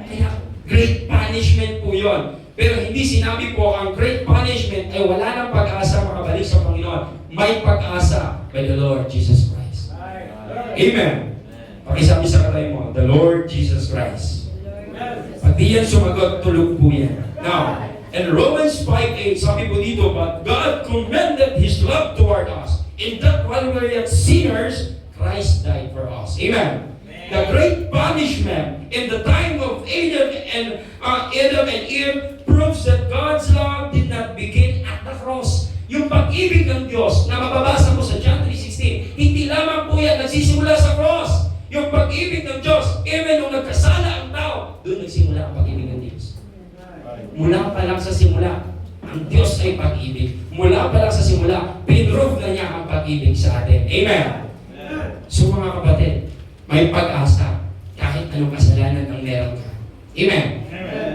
Kaya great punishment po yon. Pero hindi sinabi po ang great punishment ay wala nang pag-asa makabalik sa Panginoon. May pag-asa by the Lord Jesus Christ. Amen. Pakisabi sa katay mo, the Lord Jesus Christ. Pag di yan sumagot, tulog po yan. Now, in Romans 5:8, sabi po dito, but God commended His love toward us, in that while we were yet sinners, Christ died for us. Amen. The great punishment in the time of Adam and Eve proves that God's love did not begin at the cross. Yung pag-ibig ng Diyos na mababasa mo sa John 3:16, hindi lamang po yan nagsisimula sa cross. Yung pag-ibig ng Diyos, even nung nagkasala ang tao, doon nagsimula ang pag-ibig ng Diyos. Mula pa lang sa simula, ang Diyos ay pag-ibig. Mula pa lang sa simula, pinrove na niya ang pag-ibig sa atin. Amen. So mga kapatid, may pag-asa kahit anong kasalanan ang meron ka. Amen.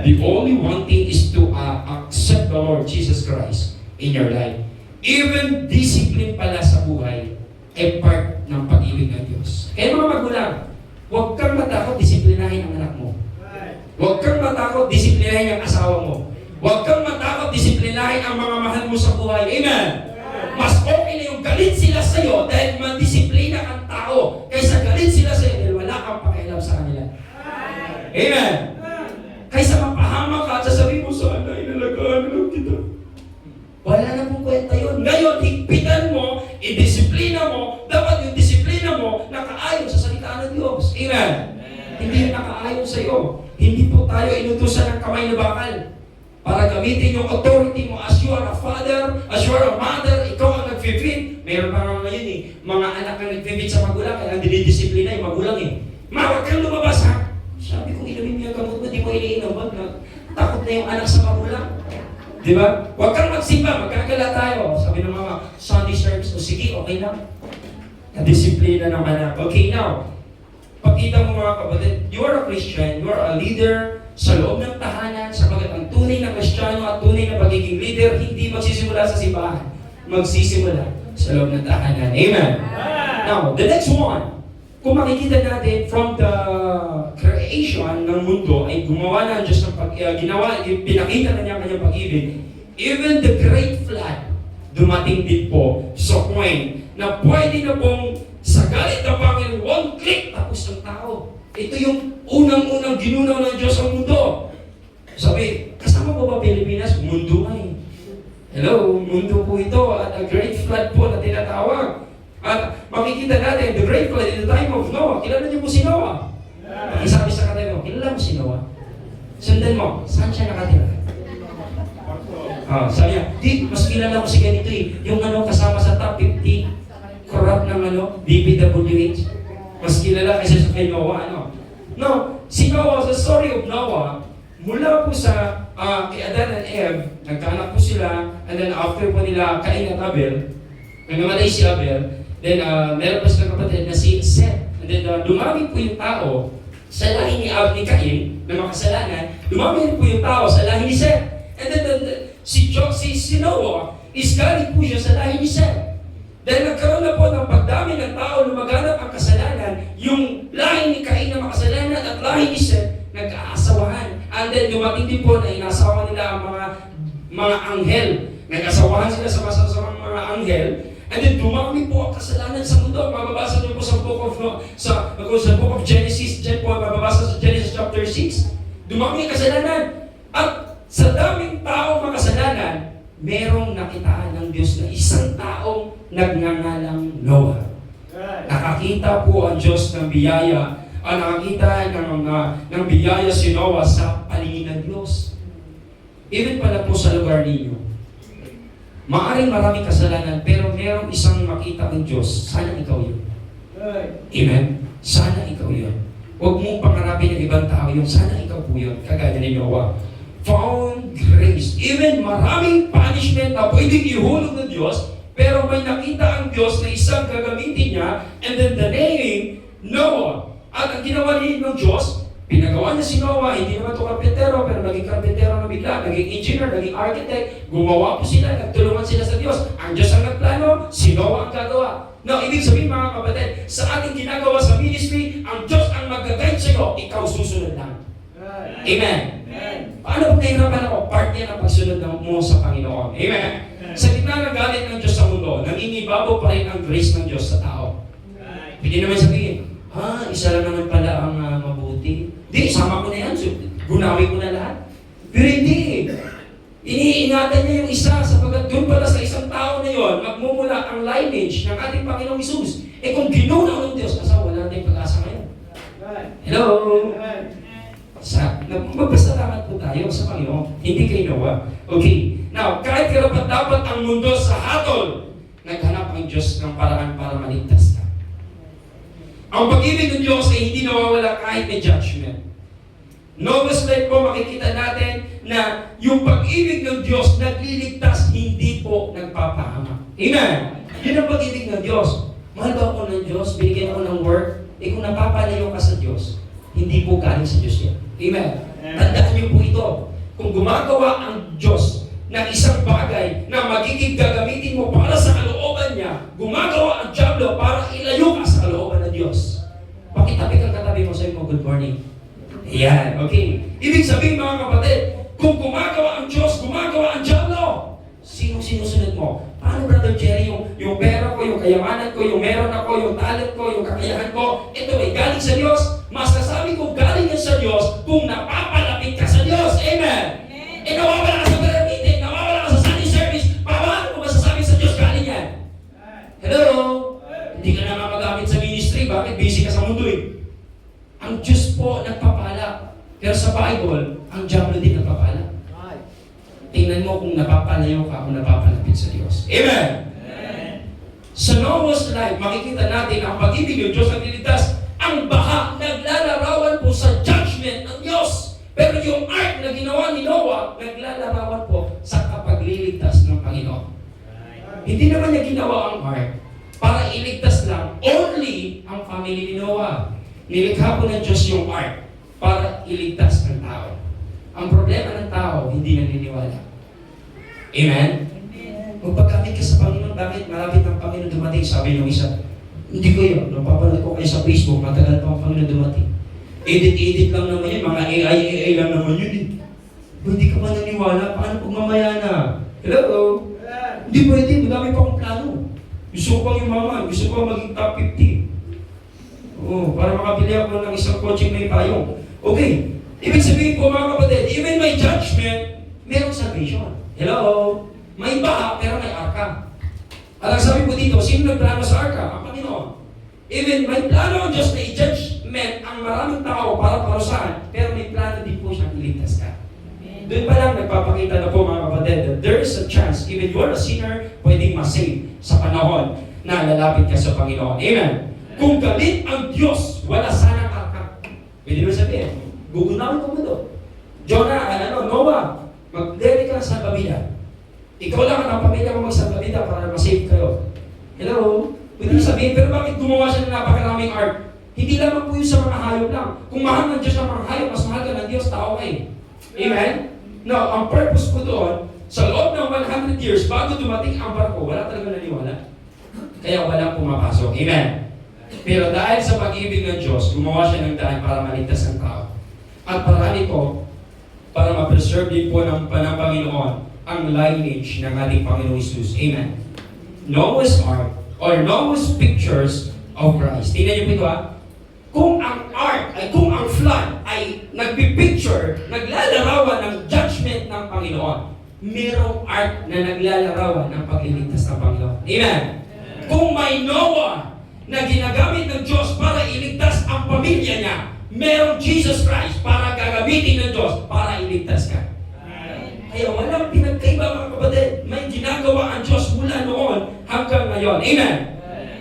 The only one thing is to accept the Lord Jesus Christ in your life. Even discipline pala sa buhay ay part ng pag-ibig ng Diyos. Kaya mga magulang, huwag kang matakot disiplinahin ang anak mo. Huwag kang matakot disiplinahin ang asawa mo. Huwag kang matakot disiplinahin ang mga mahal mo sa buhay. Amen. Mas okay na yung galit sila sa'yo dahil mandisiplina kang tao kaysa galit sila sa'yo dahil wala kang pakialam sa kanila. Amen. Kaysa mapahamak ka at sasabihin mo, sana inalagaan lang kita. Wala na pong kwenta yun. Ngayon, higpitan mo, i-disiplina mo, dapat yung disiplina mo nakaayon sa salita ng Diyos. Amen. Hindi yung nakaayon sa iyo. Hindi po tayo inutusan ng kamay na bakal para gamitin yung authority mo as you are a father, as you are a mother, ikaw ang nag-feed. Meron pa nga ngayon mga anak na nag-feed sa magulang, kaya dinidisiplina yung magulang Huwag kang lumabas ha. Sabi ko, inumin mo yung gamot mo, di mo iniinom. Takot na yung anak sa magulang. Di ba? Huwag kang magsimba, magkakala tayo. Sabi ng mga Sunday service, o sige, okay lang. Na-disiplina ng anak. Okay, now, pagkita mo mga kapatid, you are a Christian, you are a leader sa loob ng tahanan, sapagat ang tunay na Kristiyano at tunay na pagiging leader, hindi magsisimula sa simbahan. Magsisimula sa loob ng tahanan. Amen? Now, the next one, kung makikita natin from the creation ng mundo, ay gumawa na ang Diyos ng pinakita na niya ang kanyang pag-ibig. Even the great flood, dumating din po sa point na pwede na pong sa galit ng Panginoon, one click, tapos ng tao. Ito yung unang-unang ginunaw ng Diyos ang mundo. Sabi, kasama po ba Pilipinas? Mundo nga Hello, mundo po ito at a great flood po na tinatawag. At makikita natin, the great flood in the time of Noah. Kilala niyo po si Noah? Sabi sa katabi mo, kilala mo si Noah? Sundan mo, saan siya nakatira? Sabi niya, mas kilala ko si ganito yung kasama sa top 50 corrupt ng DPWH. Mas kilala kasi sa kay Noah, No, si Noah, the story of Noah, mula po sa kay Adan and Eve, nagkaanak po sila, and then after po nila Cain at Abel, nagamatay si Abel, then meron pa silang kapatid na si Seth. And then dumami po yung tao sa lahi ni Cain na makasalanan, dumami rin po yung tao sa lahi ni Seth. And then si Noah is galing po siya sa lahi ni Seth. Dahil nagkaroon na po ng pagdami ng tao, lumaganap ang kasalanan, yung lahi ni Cain na makasalanan at lahi ni Seth, nag-aasawahan. And then dumating din po na inasawa nila ang mga anghel. Nag-asawahan sila sa masasamang mga anghel. And then dumami po ang kasalanan sa mundo. Mababasa niyo po sa book of Genesis. Diyan po mababasa sa Genesis chapter 6. Dumami ang kasalanan. At sa daming taong makasalanan, merong nakitaan ng Diyos na isang taong nagngangalang Noah. Nakakita po ang Diyos ng biyaya. Nakakita ng biyaya si Noah sa paningin ng Diyos. Even pala po sa lugar ninyo, maaring maraming kasalanan, pero merong isang makita ng Diyos. Sana ikaw yun. Amen? Sana ikaw yun. Huwag mong pangarapin ng ibang tao yung sana ikaw po yun, kagaya ni Noah. Found grace. Even maraming punishment na pwedeng ihulog ng Diyos, pero may nakita ang Diyos na isang gagamitin niya, and then the name, Noah. At ang ginawa ng Diyos, pinagawa niya si Noah, hindi naman ito karpentero, pero naging karpentero na bigla, naging engineer, naging architect, gumawa po sila, nagtulungan sila sa Diyos. Ang Diyos ang nagplano, si Noah ang gagawa. Now, ibig sabihin mga kapatid, sa ating ginagawa sa ministry, ang Diyos ang mag-guide sa iyo, ikaw susunod lang. Amen. Paano pag nahirapan ako? Part yan ang pagsunod mo sa Panginoon. Amen. Sa gitna ng galit ng Diyos sa mundo, nangingibabaw pa rin ang grace ng Diyos sa tao. Pwede naman sabihin, isa lang naman pala ang mabuti. Hindi, sama ko na yan. So, gunawi ko na lahat. Pero hindi. Iniingatan niya yung isa sapagkat doon pala sa isang tao na yon magmumula ang lineage ng ating Panginoong Isus. Kung ginunaw ng Diyos, asa wala tayong pag-asa ngayon. Hello? Magpasalamat po tayo sa Panginoon, hindi kay Noah. Okay. Now, kahit karapat dapat ang mundo sa hatol, naghanap ang Diyos ng paraan para maligtas ka. Ang pag-ibig ng Diyos ay hindi nawawala kahit may judgment. Noah's life po, makikita natin na yung pag-ibig ng Diyos nagliligtas, hindi po nagpapahamak. Amen? Yun ang pag-ibig ng Diyos. Mahal ba ako ng Diyos? Binigyan ako ng work? Kung napapalayo ka sa Diyos, hindi po galing sa Diyos yan. Amen? Tandaan niyo po ito. Kung gumagawa ang Diyos ng isang bagay na magiging gagamitin mo para sa kalooban niya, gumagawa ang diablo para ilayo ka sa kalooban ng Diyos. Pakitabi kang katabi mo, sabi mo, good morning. Ayan, okay. Ibig sabihin mga kapatid, kung gumagawa ang Diyos, gumagawa ang diablo, sinong sinusunod mo? Paano, Brother Jerry, yung pera ko, yung kayamanan ko, yung meron ako, yung talent ko, yung kakayahan ko, ito ay galing sa Diyos? Masasabi ko galing yan sa Diyos kung napapalapit ka sa Diyos. Amen? Nawawala ka sa prayer meeting, nawawala ka sa Sunday service, paano mo masasabi sa Diyos galing yan? Hello? Hindi ka na magamit sa ministry, bakit busy ka sa mundo eh? Ang Diyos po nagpapala. Pero sa Bible, ang diablo din nagpapala. Tingnan mo kung napapalayo ka o napapalapit sa Diyos. Amen? Sa Noah's life, makikita natin ang pag-ibig ng Diyos at niligtas. Ang baha, naglalarawan po sa judgment ng Diyos. Pero yung ark na ginawa ni Noah, naglalarawan po sa kapagliligtas ng Panginoon. Hindi naman niya ginawa ang ark para iligtas lang only ang family ni Noah. Nilikha po ng Diyos yung ark para iligtas ng tao. Ang problema ng tao, hindi naniniwala. Amen? Magpagkamit ka sa Panginoon, bakit malapit ang Panginoon dumating? Sabi ng isa, hindi ko yun. Napapanood ko kayo sa Facebook, matagal pa ang Panginoon dumating. Edit lang naman yun, mga AI lang naman yun eh. Hindi ka ba naniwala? Paano pag mamaya na? Hello? Hindi pwede, madami pa akong plano. Gusto ko pang yumaman, gusto ko maging top 50. Para makabili ako ng isang coaching may payong. Okay. Ibig sabihin po mga kapatid, even may judgment, merong salvation. Hello? May baha, pero may arka. At ang sabi po dito, sino nagplano sa arka? Ang Panginoon. Even may plano ang Diyos na i-judgment ang maraming tao para parusahan, pero may plano din po siyang iligtas ka. Doon pa lang nagpapakita na po mga kapatid that there is a chance, even you are a sinner, pwedeng masave sa panahon na lalapit ka sa Panginoon. Amen? Kung galit ang Diyos, wala sanang arka. Pwede mo sabihin, gugunawin ko mo doon. Jonah, Noah, mag-deli ka sa salbabida. Ikaw lang ang pamilya mo mag-salbabida para masave kayo. Hello? Pwede mo sabihin, pero bakit gumawa siya ng napakaraming ark? Hindi lamang po yun sa mga hayop lang. Kung mahal ng Diyos ng mga hayop, mas mahal ka ng Diyos, tao kayo. Amen? Now, ang purpose ko doon, sa loob ng 100 years, bago dumating ang barko, wala talaga naniwala. Kaya walang pumapasok. Amen? Pero dahil sa pag-ibig ng Diyos, gumawa siya ng daan para maligtas ang tao. At para nito, para ma-preserve din po ng Panginoon ang lineage ng ating Panginoong Isus. Amen. Noah's Ark or Noah's pictures of Christ. Tingnan niyo po ito ha. Kung ang ark, kung ang flood ay nagpipicture, naglalarawan ng judgment ng Panginoon, merong ark na naglalarawan ng pagliligtas ng Panginoon. Amen. Kung may Noah na ginagamit ng Diyos para iligtas ang pamilya niya, merong Jesus Christ para gagamitin ng Diyos para iligtas ka. Kaya walang pinagkaiba mga kapatid. May ginagawa ang Diyos mula noon hanggang ngayon. Amen?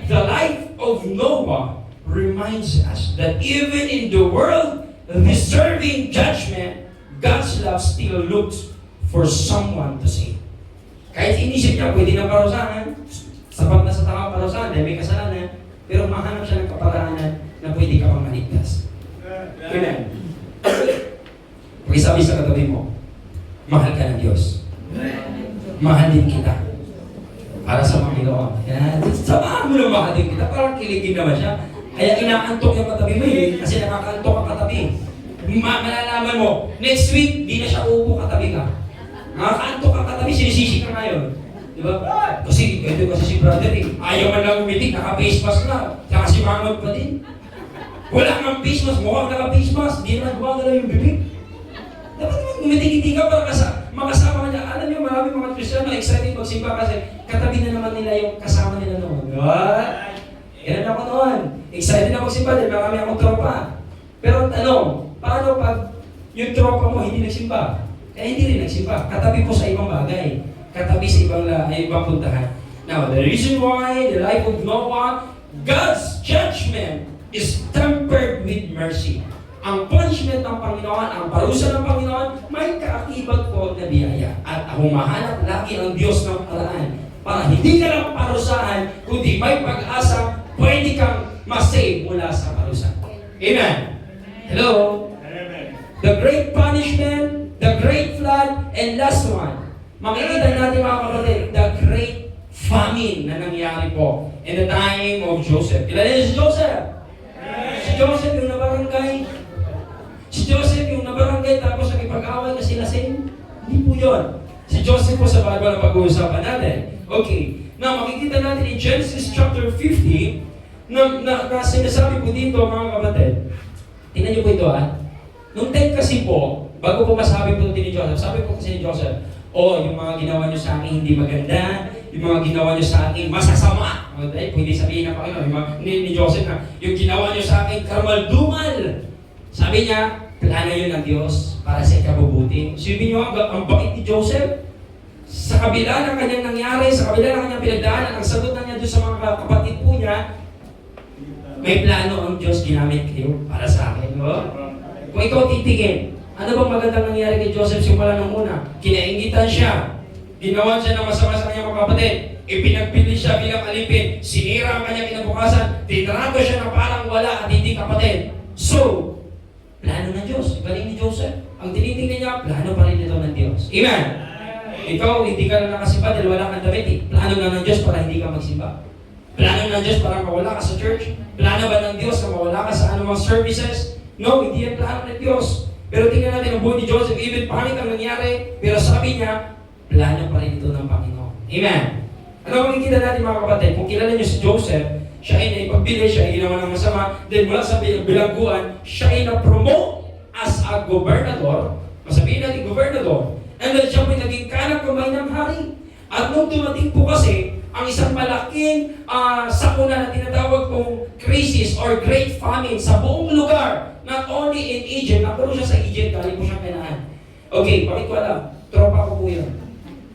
The life of Noah reminds us that even in the world deserving judgment, God's love still looks for someone to save. Kahit inisip niya, pwede na parusahan, sapat na sa tao parusahan dahil may kasalanan, pero mahanap siya ng kaparaanan na pwede ka pang maligtas. Amen. Pakisabi sa katabi mo, mahal ka ng Diyos. Mahal din kita. Para sa Panginoon. Yan. Samahan mo na mahal din kita. Parang kiligin naman siya. Kaya inaantok yung katabi mo kasi nakakaantok ang katabi. Malalaman mo, next week, di na siya uupo katabi ka. Nakakaantok ang katabi, sinisisi ka ngayon. Di ba? Kasi, ito kasi si brother ayaw man lang umitik, naka-face mask na. Saka si Manod pa din. Wala kang face mask, mukhang naka-face mask, di naman gumagalaw yung bibig. Dapat naman umitik-itik ka para makasama ka niya. Alam niyo, maraming mga Kristiyano excited magsimba kasi katabi na naman nila yung kasama nila noon. What? Yan ako noon. Excited na magsimba dahil marami akong tropa. Pero paano pag yung tropa mo hindi nagsimba? Kaya hindi rin nagsimba. Katabi po sa ibang bagay. Katabi sa ibang puntahan. Now, the reason why the life of Noah, God's judgment is tempered with mercy. Ang punishment ng Panginoon, ang parusa ng Panginoon, may kaakibat po na biyaya. At humahanap lagi ang Diyos ng paraan para hindi ka lang parusahan, kundi may pag-asa, pwede kang masave mula sa parusa. Amen? Hello? Amen. The great punishment, the great flood, and last one. Makikita natin mga kapatid, the great famine na nangyari po in the time of Joseph. Kilala niyo si Joseph? Si Joseph yung nabarangay. Si Joseph yung nabarangay tapos nakipag-away kasi lasing. Hindi po yun. Si Joseph po sa Bible ang pag-uusapan natin. Okay. Now, makikita natin in Genesis chapter 50 na sinasabi po dito mga kapatid. Tingnan niyo po ito Nung time kasi po, bago po masabi po ni Joseph, sabi po kasi ni Joseph, yung mga ginawa niyo sa akin hindi maganda, yung mga ginawa niyo sa akin masasama. Pwede sabihin na Panginoon, ni Joseph na, yung ginawa niyo sa akin karumal-dumal. Sabi niya, plano yun ng Diyos para sa ikabubuti. Sabi niyo, ang bait ni Joseph, sa kabila ng kanyang nangyari, sa kabila ng kanyang pinagdaanan, ang sagot na niya doon sa mga kapatid po niya, may plano ang Diyos ginamit kayo para sa akin. Kung ikaw titigin, ano bang magandang nangyari kay Joseph simula ng una? Kinaingitan siya. Ginawan siya ng masama sa kanyang mga kapatid. Ipinagpili siya bilang alipin. Sinira ang kanyang kinabukasan. Tinrato siya na parang wala at hindi kapatid. So, plano ng Diyos. Galing ni Joseph. Ang tinitingnan niya, plano pa rin ito ng Diyos. Amen? Ikaw, hindi ka na nakasimba dahil wala kang damit. Plano na ng Diyos para hindi ka magsimba. Plano ng Diyos para mawala ka sa church. Plano ba ng Diyos na mawala ka sa anumang services? No, hindi yan plano ng Diyos. Pero tingnan natin ang buhay ni Joseph, even pangit ang nangyari, pero sabi niya, plano pa rin ito ng Panginoon. Amen? Ano makikita natin mga kapatid? Kung kilala niyo si Joseph, siya ay naipagbili, siya ay ginawa ng masama, then mula sa bilangguan, siya ay na-promote as a gobernador, masabihin natin gobernador, and then siya ay naging kanang kamay ng hari. At nung dumating po kasi, ang isang malaking sakuna na tinatawag kong crisis or great famine sa buong lugar, not only in Egypt, nakulo siya sa Egypt, galing po siyang Canaan. Okay, bakit ko alam? Tropa ko po yun.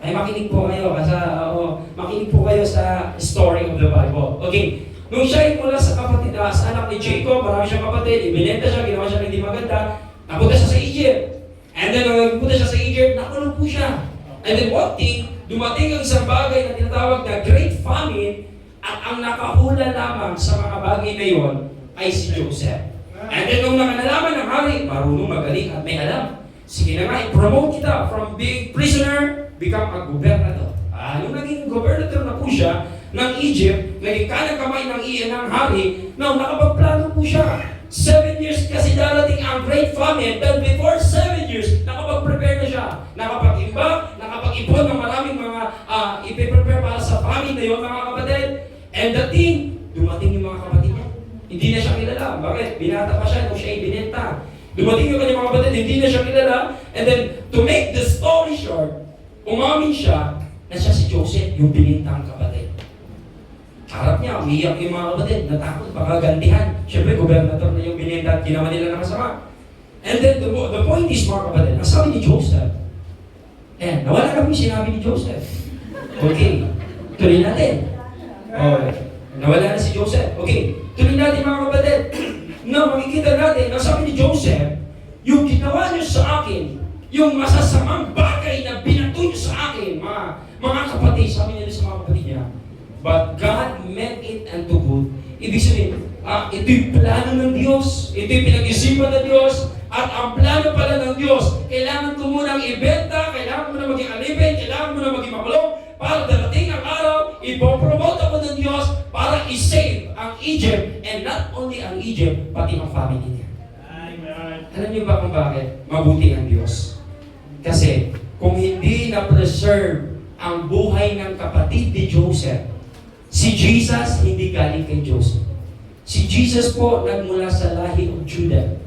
Ay, makinig po kayo makinig po kayo sa story of the Bible. Okay, nung siya ay mula sa kapatid, sa anak ni Jacob, marami siyang kapatid, ibinenta siya, ginawa siya ng hindi maganda, napunta siya sa Egypt. And then, nung napunta siya sa Egypt, nakulong po siya. And then one thing, dumating ang isang bagay na tinatawag na Great Famine at ang nakahula lamang sa mga bagay na yon ay si Joseph. And then nung nakanalaman ng hari, marunong, magaling at may alam. Sige na nga, i-promote kita from being prisoner, become a gobernador. Nung naging gobernador na po siya ng Egypt, naging kanang kamay ng hari, nakapagplano po siya. 7 years kasi darating ang Great Famine, then before 7 years, nakapag-prepare na siya. Nakapag-imba, nakapag-ipon ng maraming mga ipiprepare para sa famine na yun, mga kapatid. And the thing, dumating yung mga kapatid niya. Hindi na siya kilala. Bakit? Binata pa siya nung siya ay binenta. Dumating yung kanyang mga kapatid, hindi na siya kilala. And then, to make the story short, umamin siya na siya si Joseph, yung binintang kapatid. Harap niya, umiyak yung mga kapatid, natakot, baka gantihan. Siyempre, gobernador na yung binenta at ginawa nila ng masama. And then, the point is, mga kapatid, ang sabi ni Joseph, nawala na po yung sinabi ni Joseph. Okay, tuloy natin. Nawala na si Joseph. Okay, Tuloy natin mga kapatid, na makikita natin, na sabi ni Joseph, yung ginawa niyo sa akin, yung masasamang bagay na binato niyo sa akin, mga kapatid, sabi niya sa mga kapatid niya, but God meant it unto good. Ibig sabihin, ito'y plano ng Diyos, ito'y pinag-isipan ng Diyos, at ang plano pala ng Diyos, kailangan ko munang ibenta, kailangan mo na maging alipin, kailangan mo na maging makulong, para darating ang araw, ipopromote ako ng Diyos para i-save ang Egypt, and not only ang Egypt, pati ang family niya. Alam niyo ba kung bakit? Mabuti ang Diyos. Kasi, kung hindi na-preserve ang buhay ng kapatid ni Joseph, si Jesus hindi galing kay Joseph. Si Jesus po nagmula sa lahi ng Judah.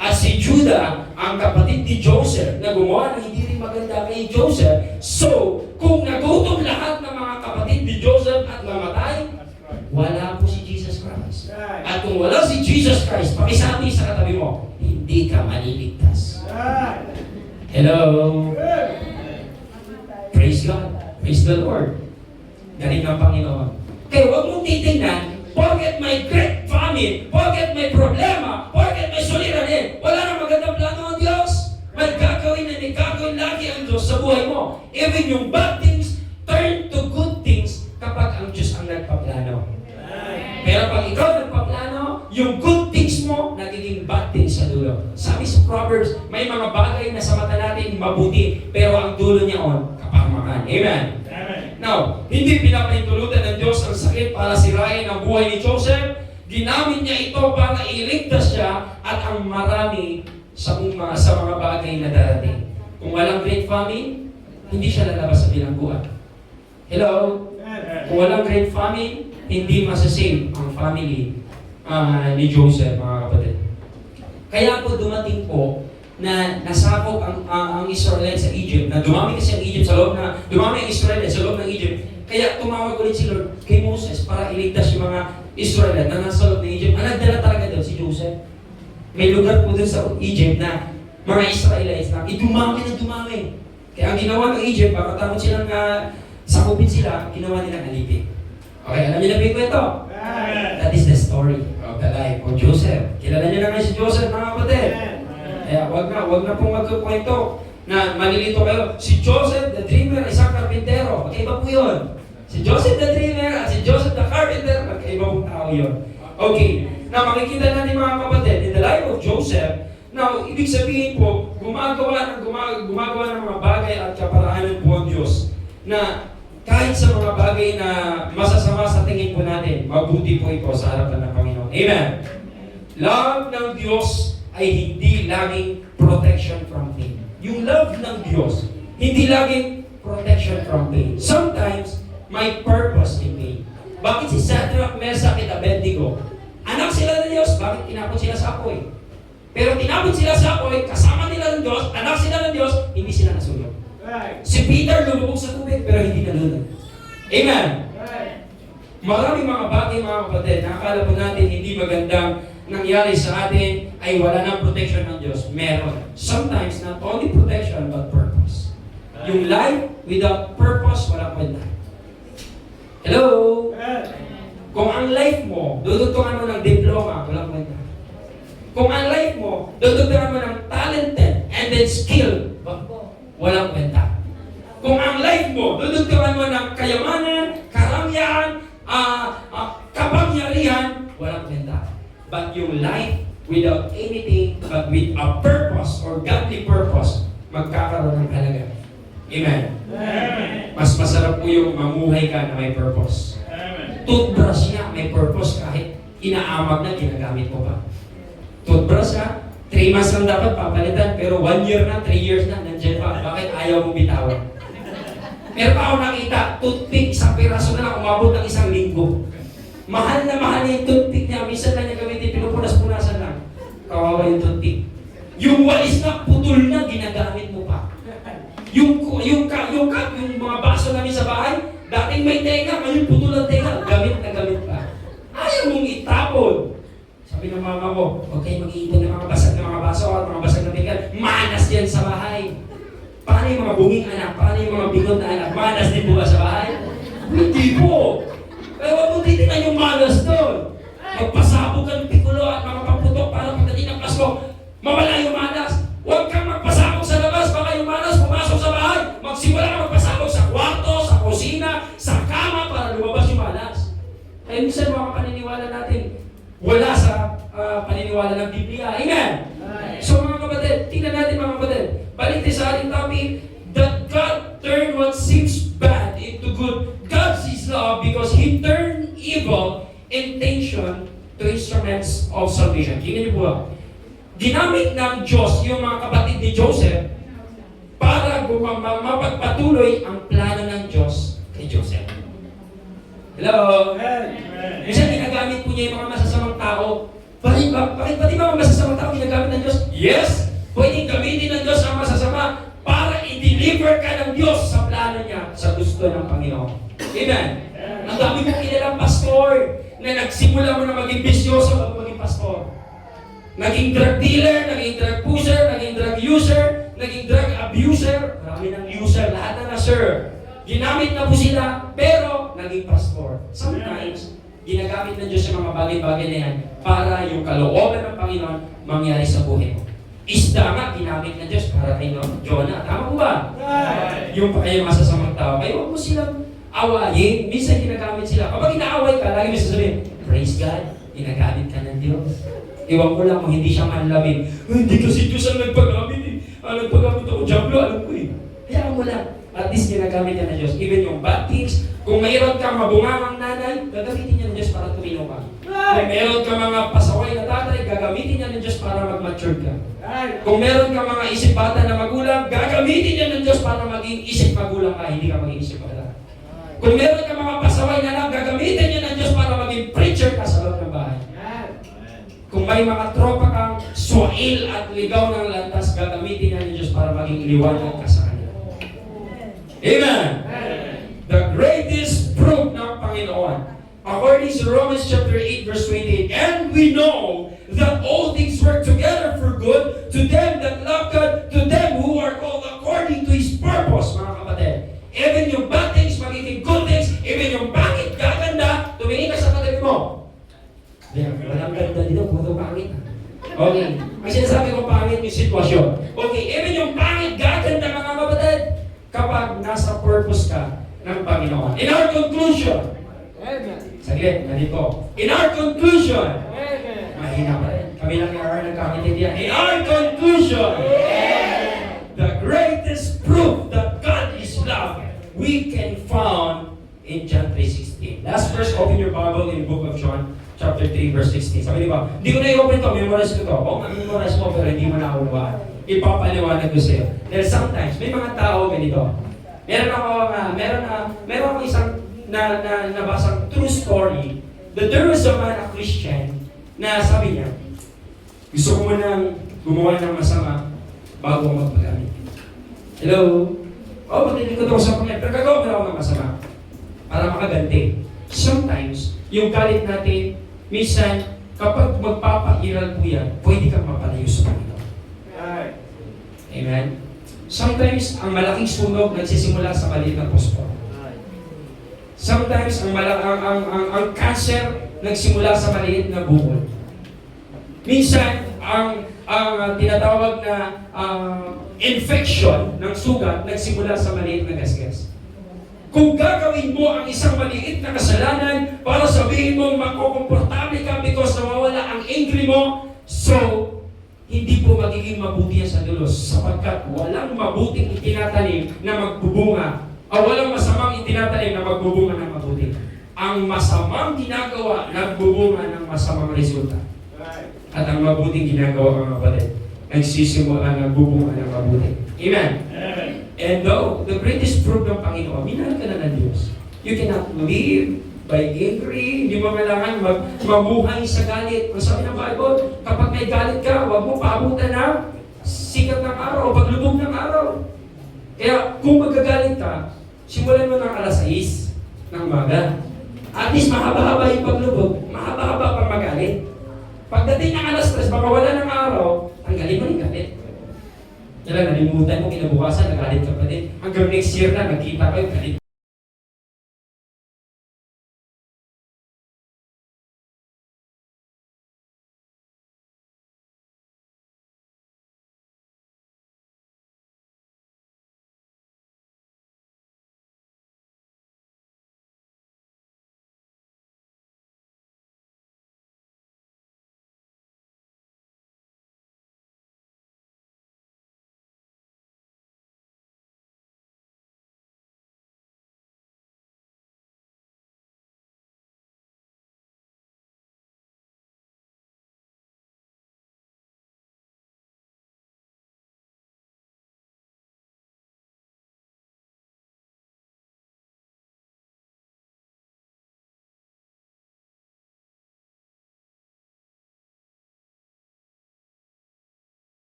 At si Judah, ang kapatid ni Joseph, na gumawa ng hindi rin maganda kay Joseph. So, kung nagutom lahat ng mga kapatid ni Joseph at namatay, wala po si Jesus Christ. At kung wala si Jesus Christ, pakisabi sa katabi mo, hindi ka maliligtas. Hello? Praise God. Praise the Lord. Galing ng Panginoon. Kaya huwag mong titingnan, porket may great famine, porket may problema, porket may suliranin, wala nang magandang plano ang Diyos. May gagawin lagi ang Diyos sa buhay mo. Even yung bad things, turn to good things kapag ang Diyos ang nagpaplano. Pero pag ikaw nagpaplano, yung good things mo, nagiging bad things sa dulo. Sabi sa Proverbs, may mga bagay na sa mata natin mabuti, pero ang dulo niya kapahamakan. Amen? Now, hindi pinapahintulutan ng Diyos ang sakit para sirain ang buhay ni Joseph. Ginamit niya ito para iligtas siya at ang marami sa mga bagay na darating. Kung walang great famine, hindi siya lalabas sa bilangguan. Hello? Kung walang great famine, hindi masasave ang family ni Joseph, mga kapatid. Kaya po dumating po na nasakop ang Israel sa Egypt, na dumami kasi ang Egypt dumami ang Israel sa loob ng Egypt. Kaya tumawag ulit si Lord kay Moses para iligtas yung mga Israel na nasa loob ng Egypt. Ang nagdala talaga doon si Joseph. May lugar po doon sa Egypt na mga Israelites na dumami na dumami. Kaya ang ginawa ng Egypt, baka takot silang sakupin sila, ginawa nilang alipin. Okay, alam niyo na ba yung kwento? That is the story of the life of Joseph. Kilala niyo na nga si Joseph, mga kapatid. Kaya wag na pong magkukwento na malilito kayo. Si Joseph the Dreamer, isang karpintero. Magkaiba po yun. Si Joseph the Dreamer at si Joseph the Carpenter, magkaiba pong tao yun. Okay, na makikita natin mga kapatid, in the life of Joseph, now, ibig sabihin po, gumagawa ng mga bagay at kaparaanan po ang Diyos na kahit sa mga bagay na masasama sa tingin po natin, mabuti po ito sa harapan ng Panginoon. Amen? Love ng Diyos ay hindi laging protection from pain. Yung love ng Diyos, hindi laging protection from pain. Sometimes, may purpose in pain. Bakit si Shadrach, Meshach, at Abednego? Anak sila ng Diyos, bakit tinapon sila sa apoy? Pero tinapon sila sa apoy, kasama nila ng Diyos, anak sila ng Diyos, hindi sila nasunog. Si Peter lumubog sa tubig, pero hindi nalunod. Amen? Maraming mga bagay, mga kapatid, nakakala po natin hindi magandang nangyari sa atin ay wala ng protection ng Diyos. Meron. Sometimes, not only protection, but purpose. Yung life without purpose, walang kwenta. Hello? Kung ang life mo, dudugtungan mo ng diploma, walang kwenta. Kung ang life mo, dudugtungan mo ng talented and then skill, walang kwenta. Kung ang life mo, dudugtungan mo ng kayamanan, karamyahan, kapangyarihan, walang kwenta. But yung life without anything but with a purpose or godly purpose, magkakaroon ng halaga. Amen? Mas masarap po yung mamuhay ka na may purpose. Toothbrush nga, may purpose kahit inaamag na, ginagamit mo pa. Toothbrush ka, 3 months lang dapat papalitan, pero 1 year na, 3 years na, nandiyan pa. Bakit ayaw mo bitawan? Meron pa ako nakita, toothpick, isang piraso na lang, umabot ng 1 linggo. Mahal na yung toothpick niya. Minsan lang niya gamitin, pinupunas-punasan lang. Kawawa yung toothpick. Yung walis na, putol na, ginagamit mo pa. Yung mga baso namin sa bahay, dating may tenga, ngayon putol ang tenga, gamit na gamit pa. Ayaw mong itapon. Sabi ng mama ko, huwag kayo mag-iipon ng mga basag na mga baso at mga basag na tenga. Manas yan sa bahay. Paano yung mga bunging anak? Paano yung mga bigot na anak? Manas din po ba sa bahay? Hindi po. Kaya huwag mo titignan yung malas doon. magpasabog ka ng pikulo at mga paputok para pagdating ng Pasko, mawala yung malas. Huwag kang magpasabog sa labas, baka yung malas pumasok sa bahay. Magsimula ka magpasabog sa kwarto, sa kusina, sa kama para lumabas yung malas. Kaya minsan mga paniniwala natin, wala sa paniniwala ng Biblia. Amen? So mga kapatid, tingnan natin mga kapatid. Balik tayo sa ating topic, that God turned what seems bad into good. God sees love because He turned evil intention to instruments of salvation. Tingnan niyo po ba? Ginamit ng Diyos yung mga kapatid ni Joseph para mapagpatuloy ang plano ng Diyos kay Joseph. Hello? Minsan ginagamit po niya yung mga masasamang tao. Bakit ba mga masasamang tao ginagamit ng Diyos? Yes! Pwedeng gamitin ng Diyos ang masasama para i-deliver ka ng Diyos sa plano niya, sa gusto ng Panginoon. Amen? Ang dami kong kilalang pastor na nagsimula mo na maging bisyoso bago maging pastor. Naging drug dealer, naging drug pusher, naging drug user, naging drug abuser. Marami ng user, lahat na sir. Ginamit na po sila, pero naging pastor. Sometimes, ginagamit ng Diyos yung mga bagay-bagay na yan para yung kalooban ng Panginoon mangyari sa buhay mo. Isda nga, ginamit ng Diyos para kay Jonah. Tama po ba? Right. Yung pa kayo masasamang tao, kaya huwag mo silang awayin. Minsan ginagamit sila. Kapag inaaway ka, lagi mo sasabihin, praise God, ginagamit ka ng Diyos. Iwan ko lang kung hindi siya manlamin. Hindi kasi Diyos ang nagpagamit eh. Nagpagamit ako, Diablo, alam ko eh. Kaya mo lang. At least ginagamit yan ng Diyos. Even yung bad things, kung mayroon kang mabungangang nanay, gagamitin yan ng Diyos para tumino ka. Kung mayroon kang mga pasaway na tatay, gagamitin yan ng Diyos para mag-mature ka. Kung meron kang mga isip bata na magulang, gagamitin yan ng Diyos para maging isip magulang ka, hindi ka maging isip bata. Kung meron kang mga pasaway na lang, gagamitin yan ng Diyos para maging preacher ka sa loob ng bahay. Kung may mga tropa kang swail at ligaw ng lantas, gagamitin yan ng Diyos para maging liwanag ka sa kanila. Amen! The greatest proof ng Panginoon. According to Romans chapter 8 verse 28, and we know that all things work together for good to them that love God, to them who are called according to His purpose, mga kapatid. Even yung bad things, magiging good things, even yung bakit gaganda, tumingin ka sa katabi mo. Walang ganda dito, puro pangit. Okay. Ang sinasabi ko pangit yung sitwasyon. Okay, even yung pangit gaganda, mga kapatid, kapag nasa purpose ka ng Panginoon. In our conclusion, saglit, ganito. In our conclusion, mahina pa rin. Kami lang yung nagkakaintindihan. In our conclusion, the greatest proof that God is love, we can found in John 3:16. Last verse, open your Bible in the book of John, chapter 3, verse 16. Sabi di ba, hindi ko na i-open to, memorize ko to. O, memorize mo, pero hindi mo na unawaan. Ipapaliwanag ko sa'yo. Dahil sometimes, may mga tao ganito. Meron ako isang nabasang true story that there was a man, a Christian, na sabi niya, gusto ko munang gumawa ng masama bago ako magpagamit. Hello? Oo, magdilikod ako sa Panginoon, pero gagawa mo ako ng masama para makaganti. Sometimes, yung galit natin, minsan, kapag magpapairal po yan, pwede kang mapalayo sa Panginoon. Amen? Sometimes, ang malaking sunog nagsisimula sa maliit na posporo. Sometimes, ang cancer nagsimula sa maliit na bukol. Minsan, ang tinatawag na infection ng sugat nagsimula sa maliit na gasgas. Kung gagawin mo ang isang maliit na kasalanan para sabihin mo makukomportable ka because nawawala ang angry mo, so, hindi po magiging mabuti yan sa dulo sapagkat walang mabuting itinatanim na magbubunga walang masamang itinatanim na magbubunga ng mabuti. Ang masamang ginagawa, nagbubunga ng masamang resulta. At ang mabuting ginagawa, mga kapatid, nagsisimula, nagbubunga ng mabuti. Amen? And though, the greatest proof ng Panginoon, minahal ka na ng Diyos. You cannot live by angry, hindi mo kailangan mabuhay sa galit. Ang sabi ng Bible, kapag may galit ka, huwag mo paabutan ng sikat ng araw, paglubog ng araw. Kaya kung magagalit ka, simulan mo ng alas 6 ng umaga. At least mahaba-haba yung paglubog, mahaba-haba pang magalit. Pagdating ng alas 3, baka wala ng araw, tanggalin mo yung galit. Kaya nalimutan mo, kinabukasan, nagalit ka pa din. Hanggang next year na, nagkita kayo, galit